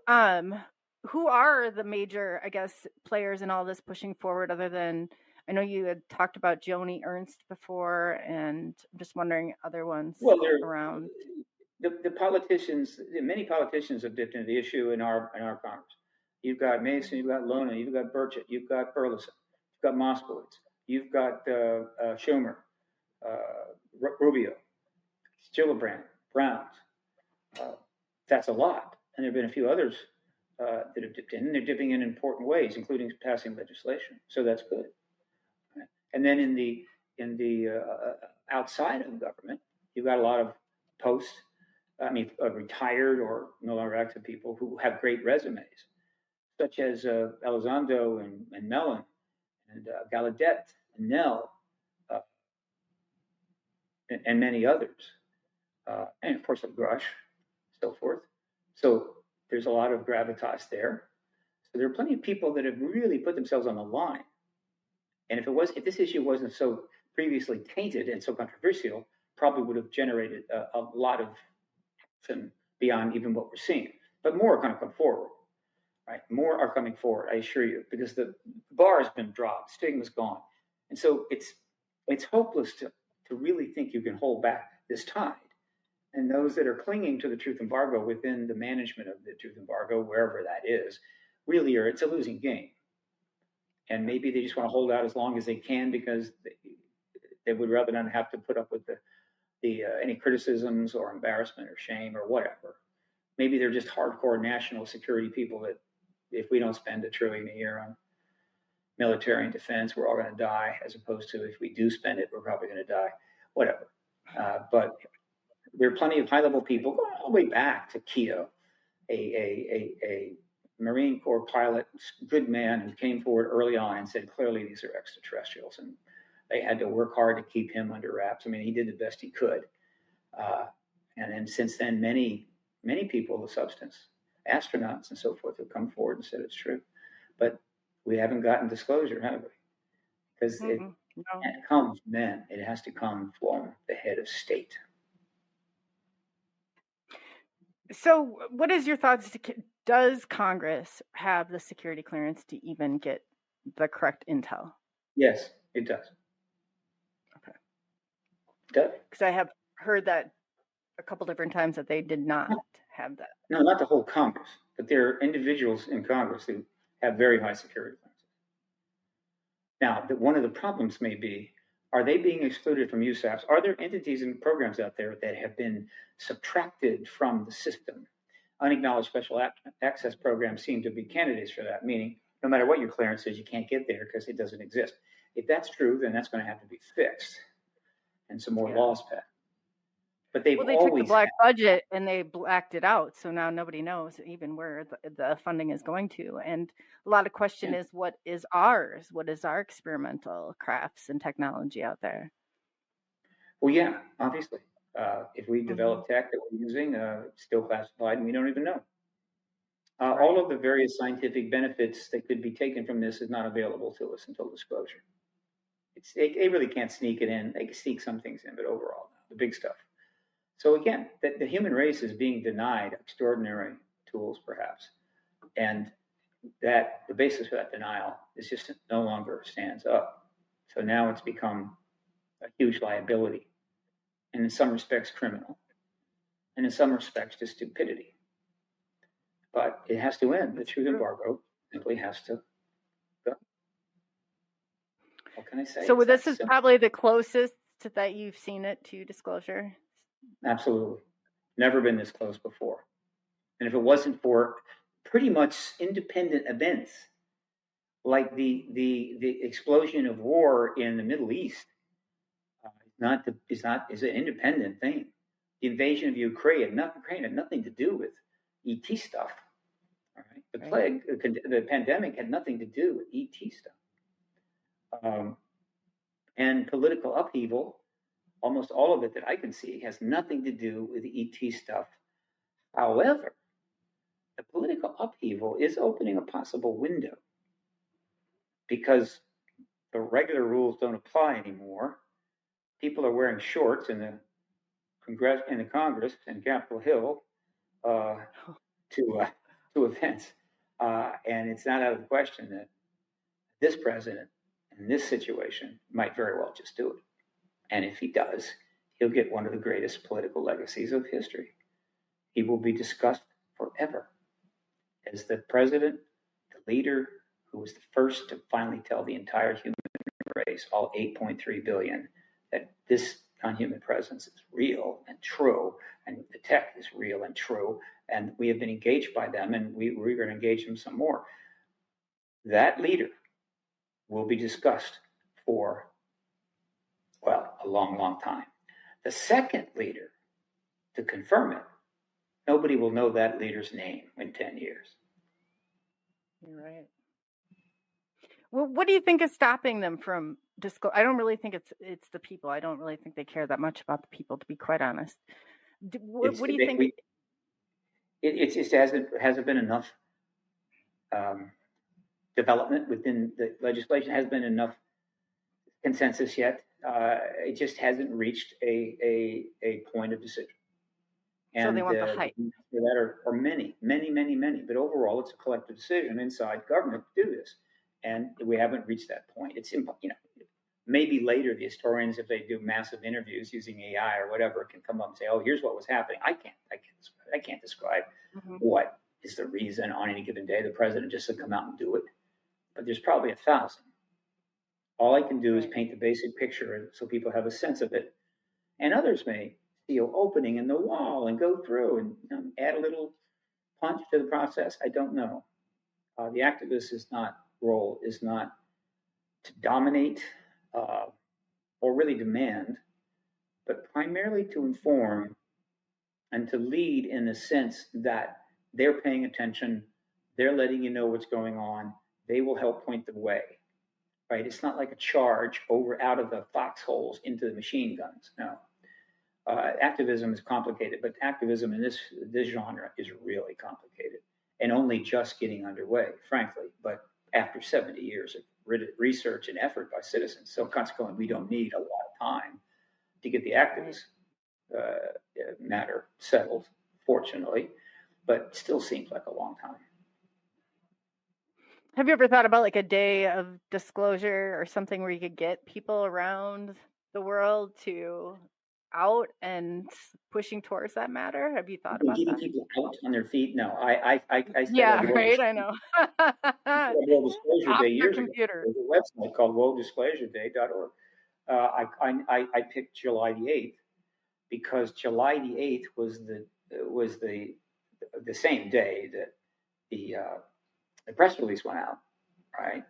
C: who are the major, I guess, players in all this pushing forward, other than, I know you had talked about Joni Ernst before, and I'm just wondering other ones around.
E: The politicians, many politicians have dipped into the issue in our Congress. You've got Mason, you've got Lona, you've got Burchett, you've got Burleson, you've got Moskowitz, you've got Schumer, Rubio, Gillibrand, Browns. That's a lot. And there have been a few others that have dipped in, and they're dipping in important ways, including passing legislation. So that's good. And then in the outside of government, you've got a lot of retired or no longer active people who have great resumes, such as Elizondo and Mellon and Gallaudet and Nell and many others, and of course Grush, so forth. So there's a lot of gravitas there. So there are plenty of people that have really put themselves on the line. And if this issue wasn't so previously tainted and so controversial, probably would have generated a lot of action beyond even what we're seeing. But more are going to come forward, right? More are coming forward, I assure you, because the bar has been dropped, stigma's gone. And so it's hopeless to really think you can hold back this tide. And those that are clinging to the truth embargo within the management of the truth embargo, wherever that is, really it's a losing game. And maybe they just want to hold out as long as they can because they would rather not have to put up with the any criticisms or embarrassment or shame or whatever. Maybe they're just hardcore national security people that if we don't spend $1 trillion a year on military and defense, we're all going to die, as opposed to if we do spend it, we're probably going to die, whatever. But there are plenty of high-level people going all the way back to Keogh, a Marine Corps pilot, good man who came forward early on and said, clearly these are extraterrestrials. And they had to work hard to keep him under wraps. I mean, he did the best he could. And then since then, many people of substance, astronauts and so forth, have come forward and said it's true. But we haven't gotten disclosure, have we? Because it can't come from men. It has to come from the head of state.
C: So what is your thoughts? Does Congress have the security clearance to even get the correct intel?
E: Yes, it does.
C: Okay.
E: It does.
C: Because I have heard that a couple different times that they did not have that.
E: No, not the whole Congress, but there are individuals in Congress who have very high security clearances. Now, one of the problems may be, are they being excluded from USAPs? Are there entities and programs out there that have been subtracted from the system? Unacknowledged special access programs seem to be candidates for that, meaning no matter what your clearance is, you can't get there because it doesn't exist. If that's true, then that's going to have to be fixed and some more laws passed. But they
C: took the black budget and they blacked it out, so now nobody knows even where the funding is going to. And a lot of question is, what is ours? What is our experimental crafts and technology out there?
E: Well, yeah, obviously. If we develop tech that we're using, it's still classified and we don't even know. All of the various scientific benefits that could be taken from this is not available to us until disclosure. They really can't sneak it in. They can sneak some things in, but overall, the big stuff. So again, the human race is being denied extraordinary tools, perhaps, and that the basis for that denial is just no longer stands up. So now it's become a huge liability, and in some respects criminal, and in some respects just stupidity. But it has to end. The truth embargo simply has to go. What can I say?
C: So this is probably the closest that you've seen it to disclosure.
E: Absolutely. Never been this close before. And if it wasn't for pretty much independent events, like the explosion of war in the Middle East, is an independent thing. The invasion of Ukraine had nothing to do with ET stuff. All right? The plague, the pandemic had nothing to do with ET stuff. And political upheaval, almost all of it that I can see, has nothing to do with the ET stuff. However, the political upheaval is opening a possible window because the regular rules don't apply anymore. People are wearing shorts in the Congress and Capitol Hill to events, and it's not out of the question that this president in this situation might very well just do it. And if he does, he'll get one of the greatest political legacies of history. He will be discussed forever as the president, the leader who was the first to finally tell the entire human race, all 8.3 billion, that this non-human presence is real and true, and the tech is real and true, and we have been engaged by them, and we're going to engage them some more. That leader will be discussed for, well, a long, long time. The second leader to confirm it, nobody will know that leader's name in 10 years.
C: You're right. Well, what do you think is stopping them from disclose? I don't really think it's the people. I don't really think they care that much about the people, to be quite honest. What do you think?
E: It hasn't been enough development within the legislation. Hasn't been enough consensus yet. It just hasn't reached a point of decision. And
C: so they want the hype.
E: For that are many. But overall, it's a collective decision inside government to do this, and we haven't reached that point. It's maybe later the historians, if they do massive interviews using AI or whatever, can come up and say, "Oh, here's what was happening." I can't describe what is the reason on any given day. The president just said, "Come out and do it," but there's probably 1,000. All I can do is paint the basic picture so people have a sense of it, and others may see an opening in the wall and go through and add a little punch to the process. I don't know. The activist's role is not to dominate or really demand, but primarily to inform and to lead in the sense that they're paying attention, they're letting you know what's going on, they will help point the way. Right? It's not like a charge out of the foxholes into the machine guns. No. Activism is complicated, but activism in this genre is really complicated and only just getting underway, frankly. But after 70 years of research and effort by citizens, so consequently, we don't need a lot of time to get the activist matter settled, fortunately, but still seems like a long time.
C: Have you ever thought about like a day of disclosure or something where you could get people around the world to out and pushing towards that matter? Have you thought about
E: getting
C: that?
E: people out on their feet? No, I
C: yeah, right. I know.
E: World Disclosure Day years ago.
C: Computer.
E: There's a website called worlddisclosureday.org. I picked July the 8th because July the 8th was the same day that the press release went out, right?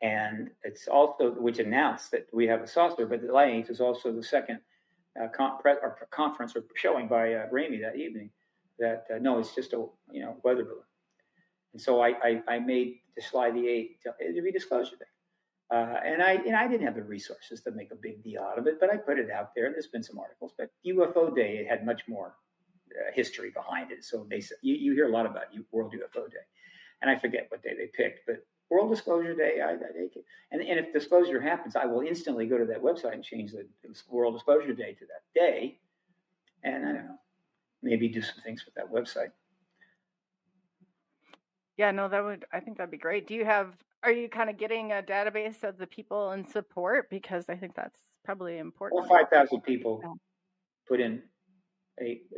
E: And it's also, which announced that we have a saucer, but the July 8th is also the second conference or showing by Ramey that evening that, no, it's just a weather balloon. And so I made July the 8th to be Disclosure Day. And I didn't have the resources to make a big deal out of it, but I put it out there, and there's been some articles. But UFO Day, it had much more history behind it. So they said, you hear a lot about World UFO Day. And I forget what day they picked, but World Disclosure Day, I take it. And if disclosure happens, I will instantly go to that website and change the World Disclosure Day to that day. And I don't know, maybe do some things with that website.
C: Yeah, no, I think that'd be great. Are you kind of getting a database of the people in support? Because I think that's probably important.
E: Well, 5,000 people put in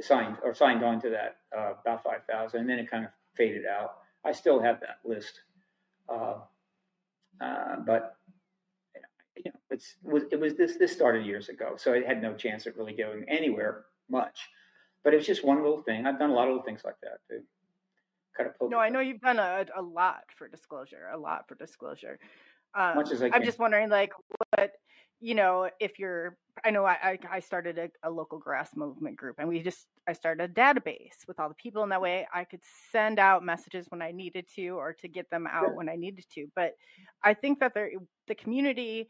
E: signed on to that, about 5,000, and then it kind of faded out. I still have that list. But this started years ago, so it had no chance of really going anywhere much. But it was just one little thing. I've done a lot of little things like that too. Kind of
C: no, I know you've done a lot for disclosure. Much
E: as I can.
C: I'm just wondering, like, what if you're. I know I started a local grass movement group, and I started a database with all the people, and that way I could send out messages when I needed to, or to get them out when I needed to. But I think that the community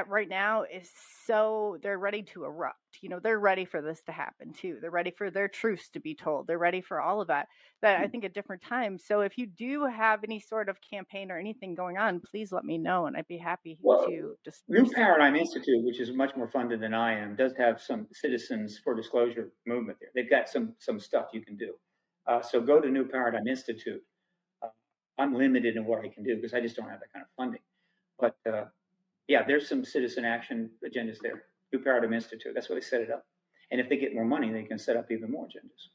C: right now is they're ready to erupt. They're ready for this to happen too. They're ready for their truths to be told. They're ready for all of that I think at different times. So if you do have any sort of campaign or anything going on, please let me know, and I'd be happy to just.
E: New Paradigm Institute, which is much more funded than I am, does have some Citizens for Disclosure movement there. They've got some stuff you can do. So go to New Paradigm Institute. I'm limited in what I can do because I just don't have that kind of funding. But yeah, there's some citizen action agendas there. New Paradigm Institute. That's why they set it up. And if they get more money, they can set up even more agendas.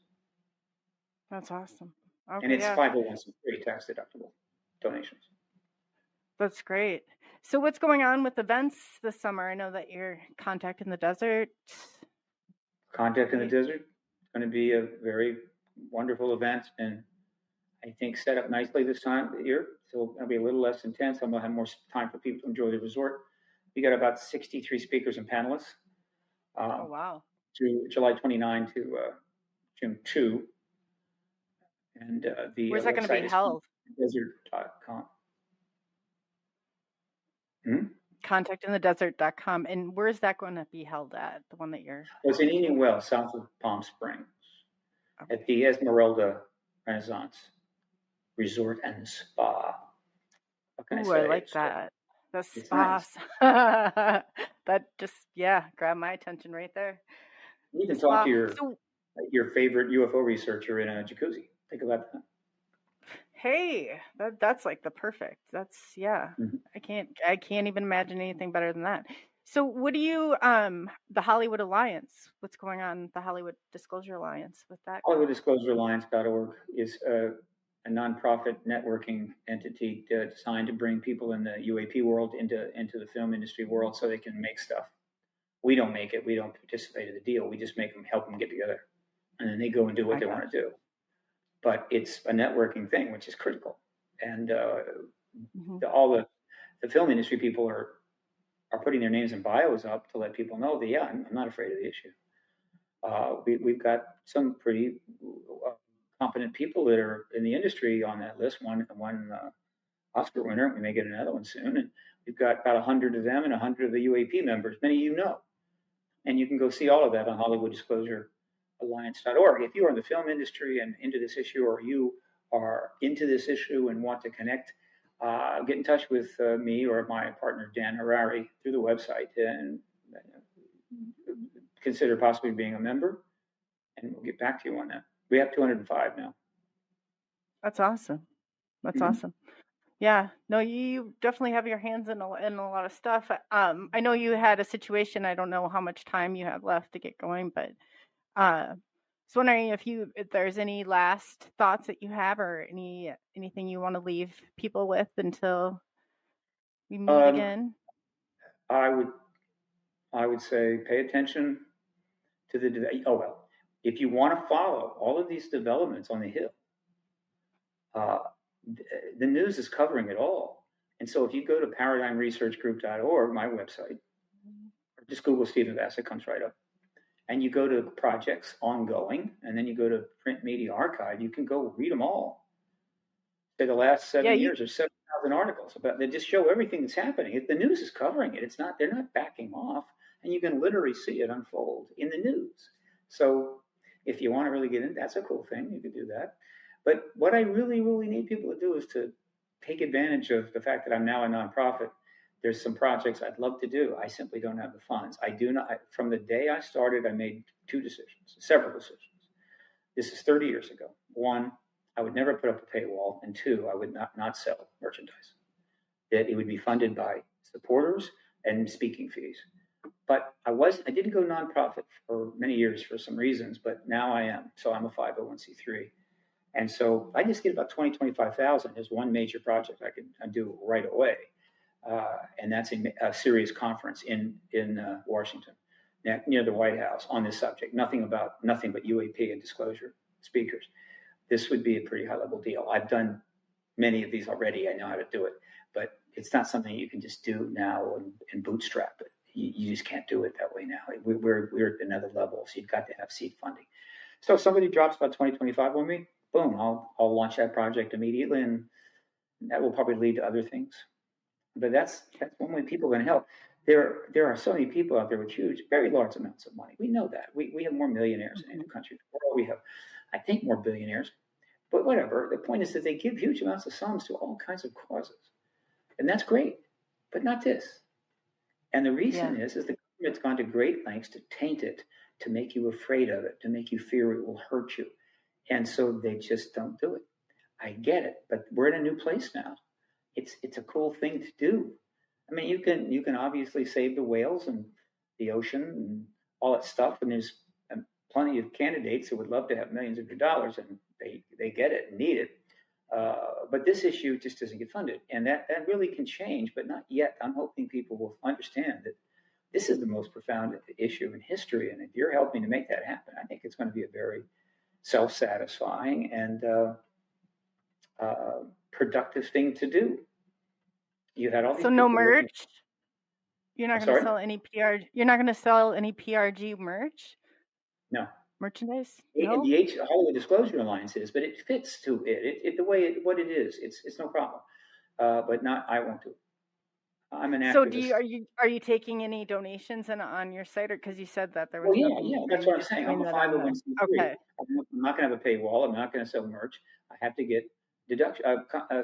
C: That's awesome. Okay,
E: and it's 501c3 tax deductible donations.
C: That's great. So what's going on with events this summer? I know that you're Contact in the Desert.
E: Contact in the Desert is going to be a very wonderful event, and I think set up nicely this time of the year. So it's going to be a little less intense. I'm going to have more time for people to enjoy the resort. We got about 63 speakers and panelists.
C: Oh, wow.
E: July 29 to June 2. And the
C: Where's that going to be
E: website is
C: held?
E: desert.com.
C: Contactinthedesert.com. And where's that going to be held at? The one that you're...
E: Well, it's in Indian Wells, south of Palm Springs, at the Esmeralda Renaissance Resort and Spa. What can I say?
C: I like that. The spa.
E: Nice.
C: That just, grabbed my attention right there.
E: You can talk to your favorite UFO researcher in a jacuzzi. Think about that.
C: Hey, that's like the perfect. That's
E: Mm-hmm.
C: I can't even imagine anything better than that. So what do you the Hollywood Alliance? What's going on the Hollywood Disclosure Alliance with that?
E: HollywoodDisclosureAlliance.org is a nonprofit networking entity designed to bring people in the UAP world into the film industry world so they can make stuff. We don't make it. We don't participate in the deal. We just help them get together, and then they go and do what they want to do. But it's a networking thing, which is critical. And all the film industry people are putting their names and bios up to let people know that, I'm not afraid of the issue. We've got some pretty competent people that are in the industry on that list. One Oscar winner. We may get another one soon. And we've got about 100 of them and 100 of the UAP members. Many of you know. And you can go see all of that on HollywoodDisclosureAlliance.org. If you are in the film industry and into this issue, or you are into this issue and want to connect, get in touch with me or my partner, Dan Harari, through the website and consider possibly being a member. And we'll get back to you on that. We have 205 now.
C: That's awesome. That's awesome. Yeah, no, you definitely have your hands in a lot of stuff. I know you had a situation. I don't know how much time you have left to get going, but I was wondering if there's any last thoughts that you have, or anything you want to leave people with until we meet again.
E: I would say pay attention to if you want to follow all of these developments on the Hill. The news is covering it all. And so if you go to paradigmresearchgroup.org, my website, or just Google Stephen Bassett, comes right up. And you go to projects ongoing, and then you go to Print Media Archive, you can go read them all. Say the last 7 years, there's 7,000 articles they just show everything that's happening. The news is covering it. They're not backing off, and you can literally see it unfold in the news. So if you want to really get in, that's a cool thing. You could do that. But what I really, really need people to do is to take advantage of the fact that I'm now a nonprofit. There's some projects I'd love to do. I simply don't have the funds. I do not. From the day I started, I made several decisions. This is 30 years ago. One, I would never put up a paywall. And two, I would not sell merchandise. That it would be funded by supporters and speaking fees. But I didn't go nonprofit for many years for some reasons, but now I am. So I'm a 501c3. And so I just get about 25,000 as one major project I can do right away. And that's a serious conference in Washington, near the White House, on this subject. Nothing but UAP and disclosure speakers. This would be a pretty high-level deal. I've done many of these already. I know how to do it. But it's not something you can just do now and bootstrap it. You just can't do it that way now. We're at another level, so you've got to have seed funding. So if somebody drops about 25 on me, boom, I'll launch that project immediately, and that will probably lead to other things. But that's one way people can help. There are so many people out there with huge, very large amounts of money. We know that. We have more millionaires in any country. We have, I think, more billionaires. But whatever. The point is that they give huge amounts of sums to all kinds of causes. And that's great, but not this. And the reason is the government's gone to great lengths to taint it, to make you afraid of it, to make you fear it will hurt you. And so they just don't do it. I get it, but we're in a new place now. It's a cool thing to do. I mean, you can obviously save the whales and the ocean and all that stuff, and there's plenty of candidates who would love to have millions of dollars, and they get it and need it. But this issue just doesn't get funded, and that really can change, but not yet. I'm hoping people will understand that this is the most profound issue in history, and if you're helping to make that happen, I think it's going to be a very self-satisfying and productive thing to do. You had all these.
C: So no merch. You're not going to sell any PR. You're not going to sell any PRG merch.
E: No.
C: merchandise?
E: And
C: No.
E: the Hollywood Disclosure Alliance is, but it fits to it. The way what it is, it's no problem. But not, I won't do it. I'm an
C: So
E: activist.
C: are you taking any donations on your site, or because you said that there was
E: Well,
C: nothing?
E: yeah, that's what I'm saying. I'm a 501c3.
C: Okay.
E: I'm not going to have a paywall. I'm not going to sell merch. I have to get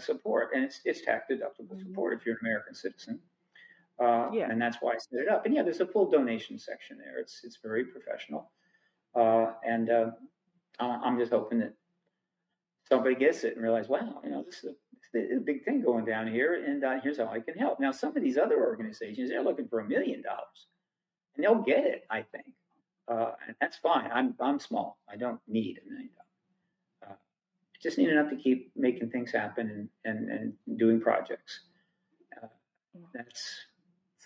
E: support, and it's tax deductible support if you're an American citizen.
C: Yeah.
E: And that's why I set it up. And yeah, there's a full donation section there. It's very professional, and I'm just hoping that somebody gets it and realize, wow, this is a big thing going down here, and here's how I can help. Now, some of these other organizations, they're looking for $1 million, and they'll get it, I think, and that's fine. I'm small. I don't need $1 million. I just need enough to keep making things happen and doing projects.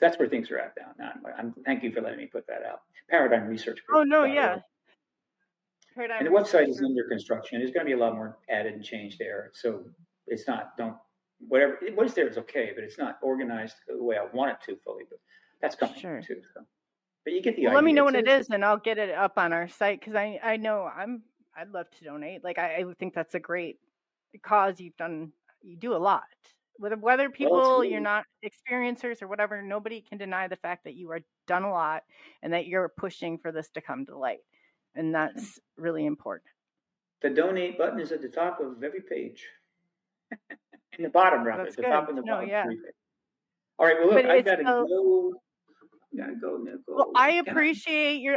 E: That's where things are at now. Thank you for letting me put that out. Paradigm Research Group.
C: Oh no, yeah.
E: And the website is under construction. There's going to be a lot more added and changed there. So it's not, whatever, what is there is okay, but it's not organized the way I want it to fully, but that's coming too. So. But you get the idea.
C: Let me know when it is, and I'll get it up on our site, because I know I'd love to donate. Like, I think that's a great cause. You do a lot. Whether people, you're not experiencers or whatever, nobody can deny the fact that you are done a lot and that you're pushing for this to come to light. And that's really important.
E: The donate button is at the top of every page. In the bottom, rather.
C: That's
E: At the
C: good.
E: top and the bottom.
C: Yeah.
E: All right, well, look, I've got to go. Gotta go, Nicole.
C: Well, I appreciate your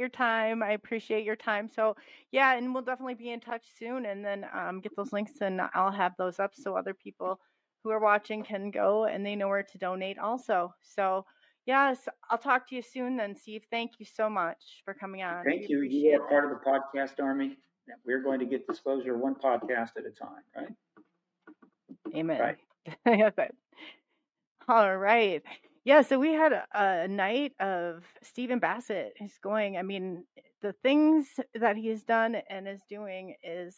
C: time. I appreciate your time. So yeah, and we'll definitely be in touch soon, and then get those links, and I'll have those up so other people who are watching can go and they know where to donate also. So yes, I'll talk to you soon then, Steve. Thank you so much for coming on.
E: Thank you. You are part of the podcast army. We're going to get disclosure one podcast at a time, right?
C: Amen. Right. All right. Yeah, so we had a night of Stephen Bassett. He's going, I mean, the things that he's done and is doing is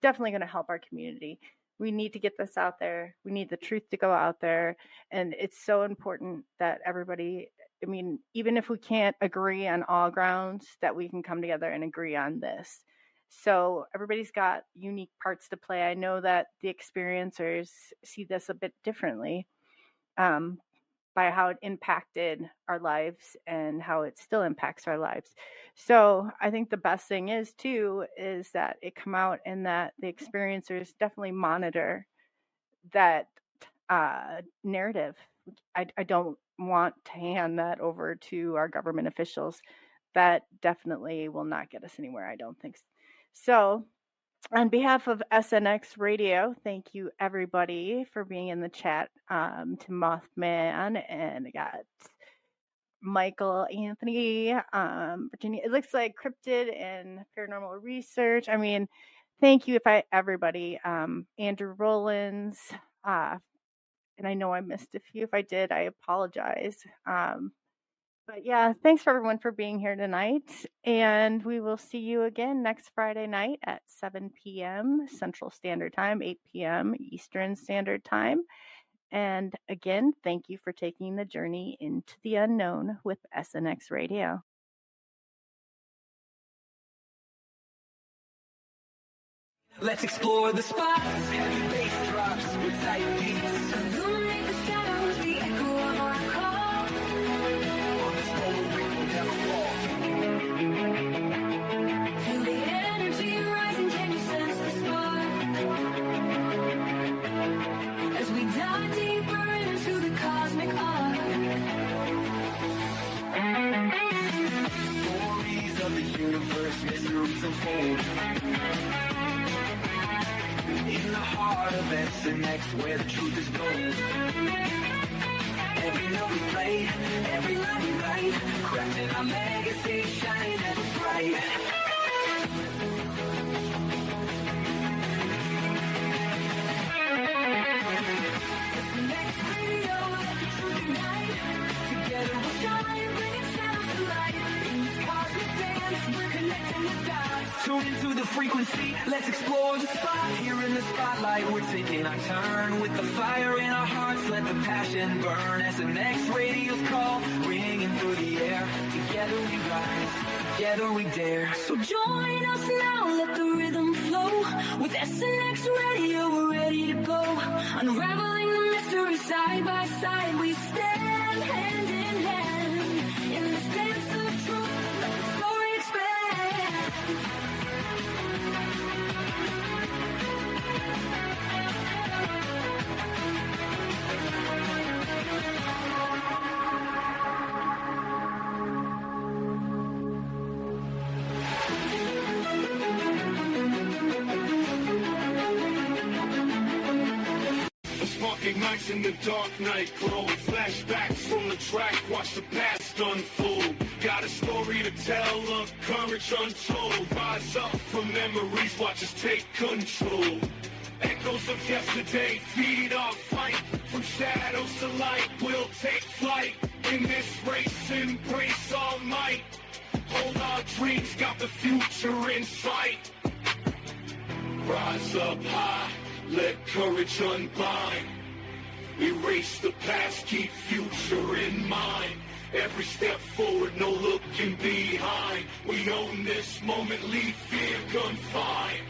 C: definitely going to help our community. We need to get this out there. We need the truth to go out there. And it's so important that everybody, I mean, even if we can't agree on all grounds, that we can come together and agree on this. So everybody's got unique parts to play. I know that the experiencers see this a bit differently. By how it impacted our lives and how it still impacts our lives. So I think the best thing is that it come out and that the experiencers definitely monitor that narrative. I don't want to hand that over to our government officials. That definitely will not get us anywhere, I don't think. So on behalf of SNX Radio, thank you everybody for being in the chat. To Mothman, and I got Michael, Anthony, Virginia. It looks like Cryptid and Paranormal Research. I mean, thank you everybody. Andrew Rollins, and I know I missed a few. If I did, I apologize. But yeah, thanks for everyone for being here tonight. And we will see you again next Friday night at 7 p.m. Central Standard Time, 8 p.m. Eastern Standard Time. And again, thank you for taking the journey into the unknown with SNX Radio.
B: Let's explore the spots. Heavy bass drops with tight beats.
A: Illuminate the shadows, the echo of our call.
B: On this road we will never fall.
A: Feel the energy rising, can you sense the spark? As we dive deeper into the cosmic arc.
B: Stories of the universe, mysteries unfold. In the heart of SNX, where the truth is gold. Every note we play, every line we write, crafting our legacy, shining ever bright.
A: SNX Radio, let the truth unite. Together we'll shine, bringing shadows to light. In this cosmic dance, we're connecting the dots.
B: Tune into the frequency, let's explore the spot. Here in the spotlight, we're taking our turn. With the fire in our hearts, let the passion burn. SNX Radio's call, ringing through the air. Together we rise. together we dare.
A: So join us now, let the rhythm flow. With SNX Radio, we're ready to go. Unraveling the mystery side by side, we stand hand in hand. In this dance of truth, let the story expand.
F: Sparking nights in the dark night glow. Flashbacks from the track, watch the past unfold. Got a story to tell, of courage untold. Rise up from memories, watch us take control. Echoes of yesterday, feed our fight. From shadows to light, we'll take flight. In this race, embrace our might. Hold our dreams, got the future in sight. Rise up high, let courage unbind. Erase the past, keep future in mind. Every step forward, no looking behind. We own this moment, leave fear confined.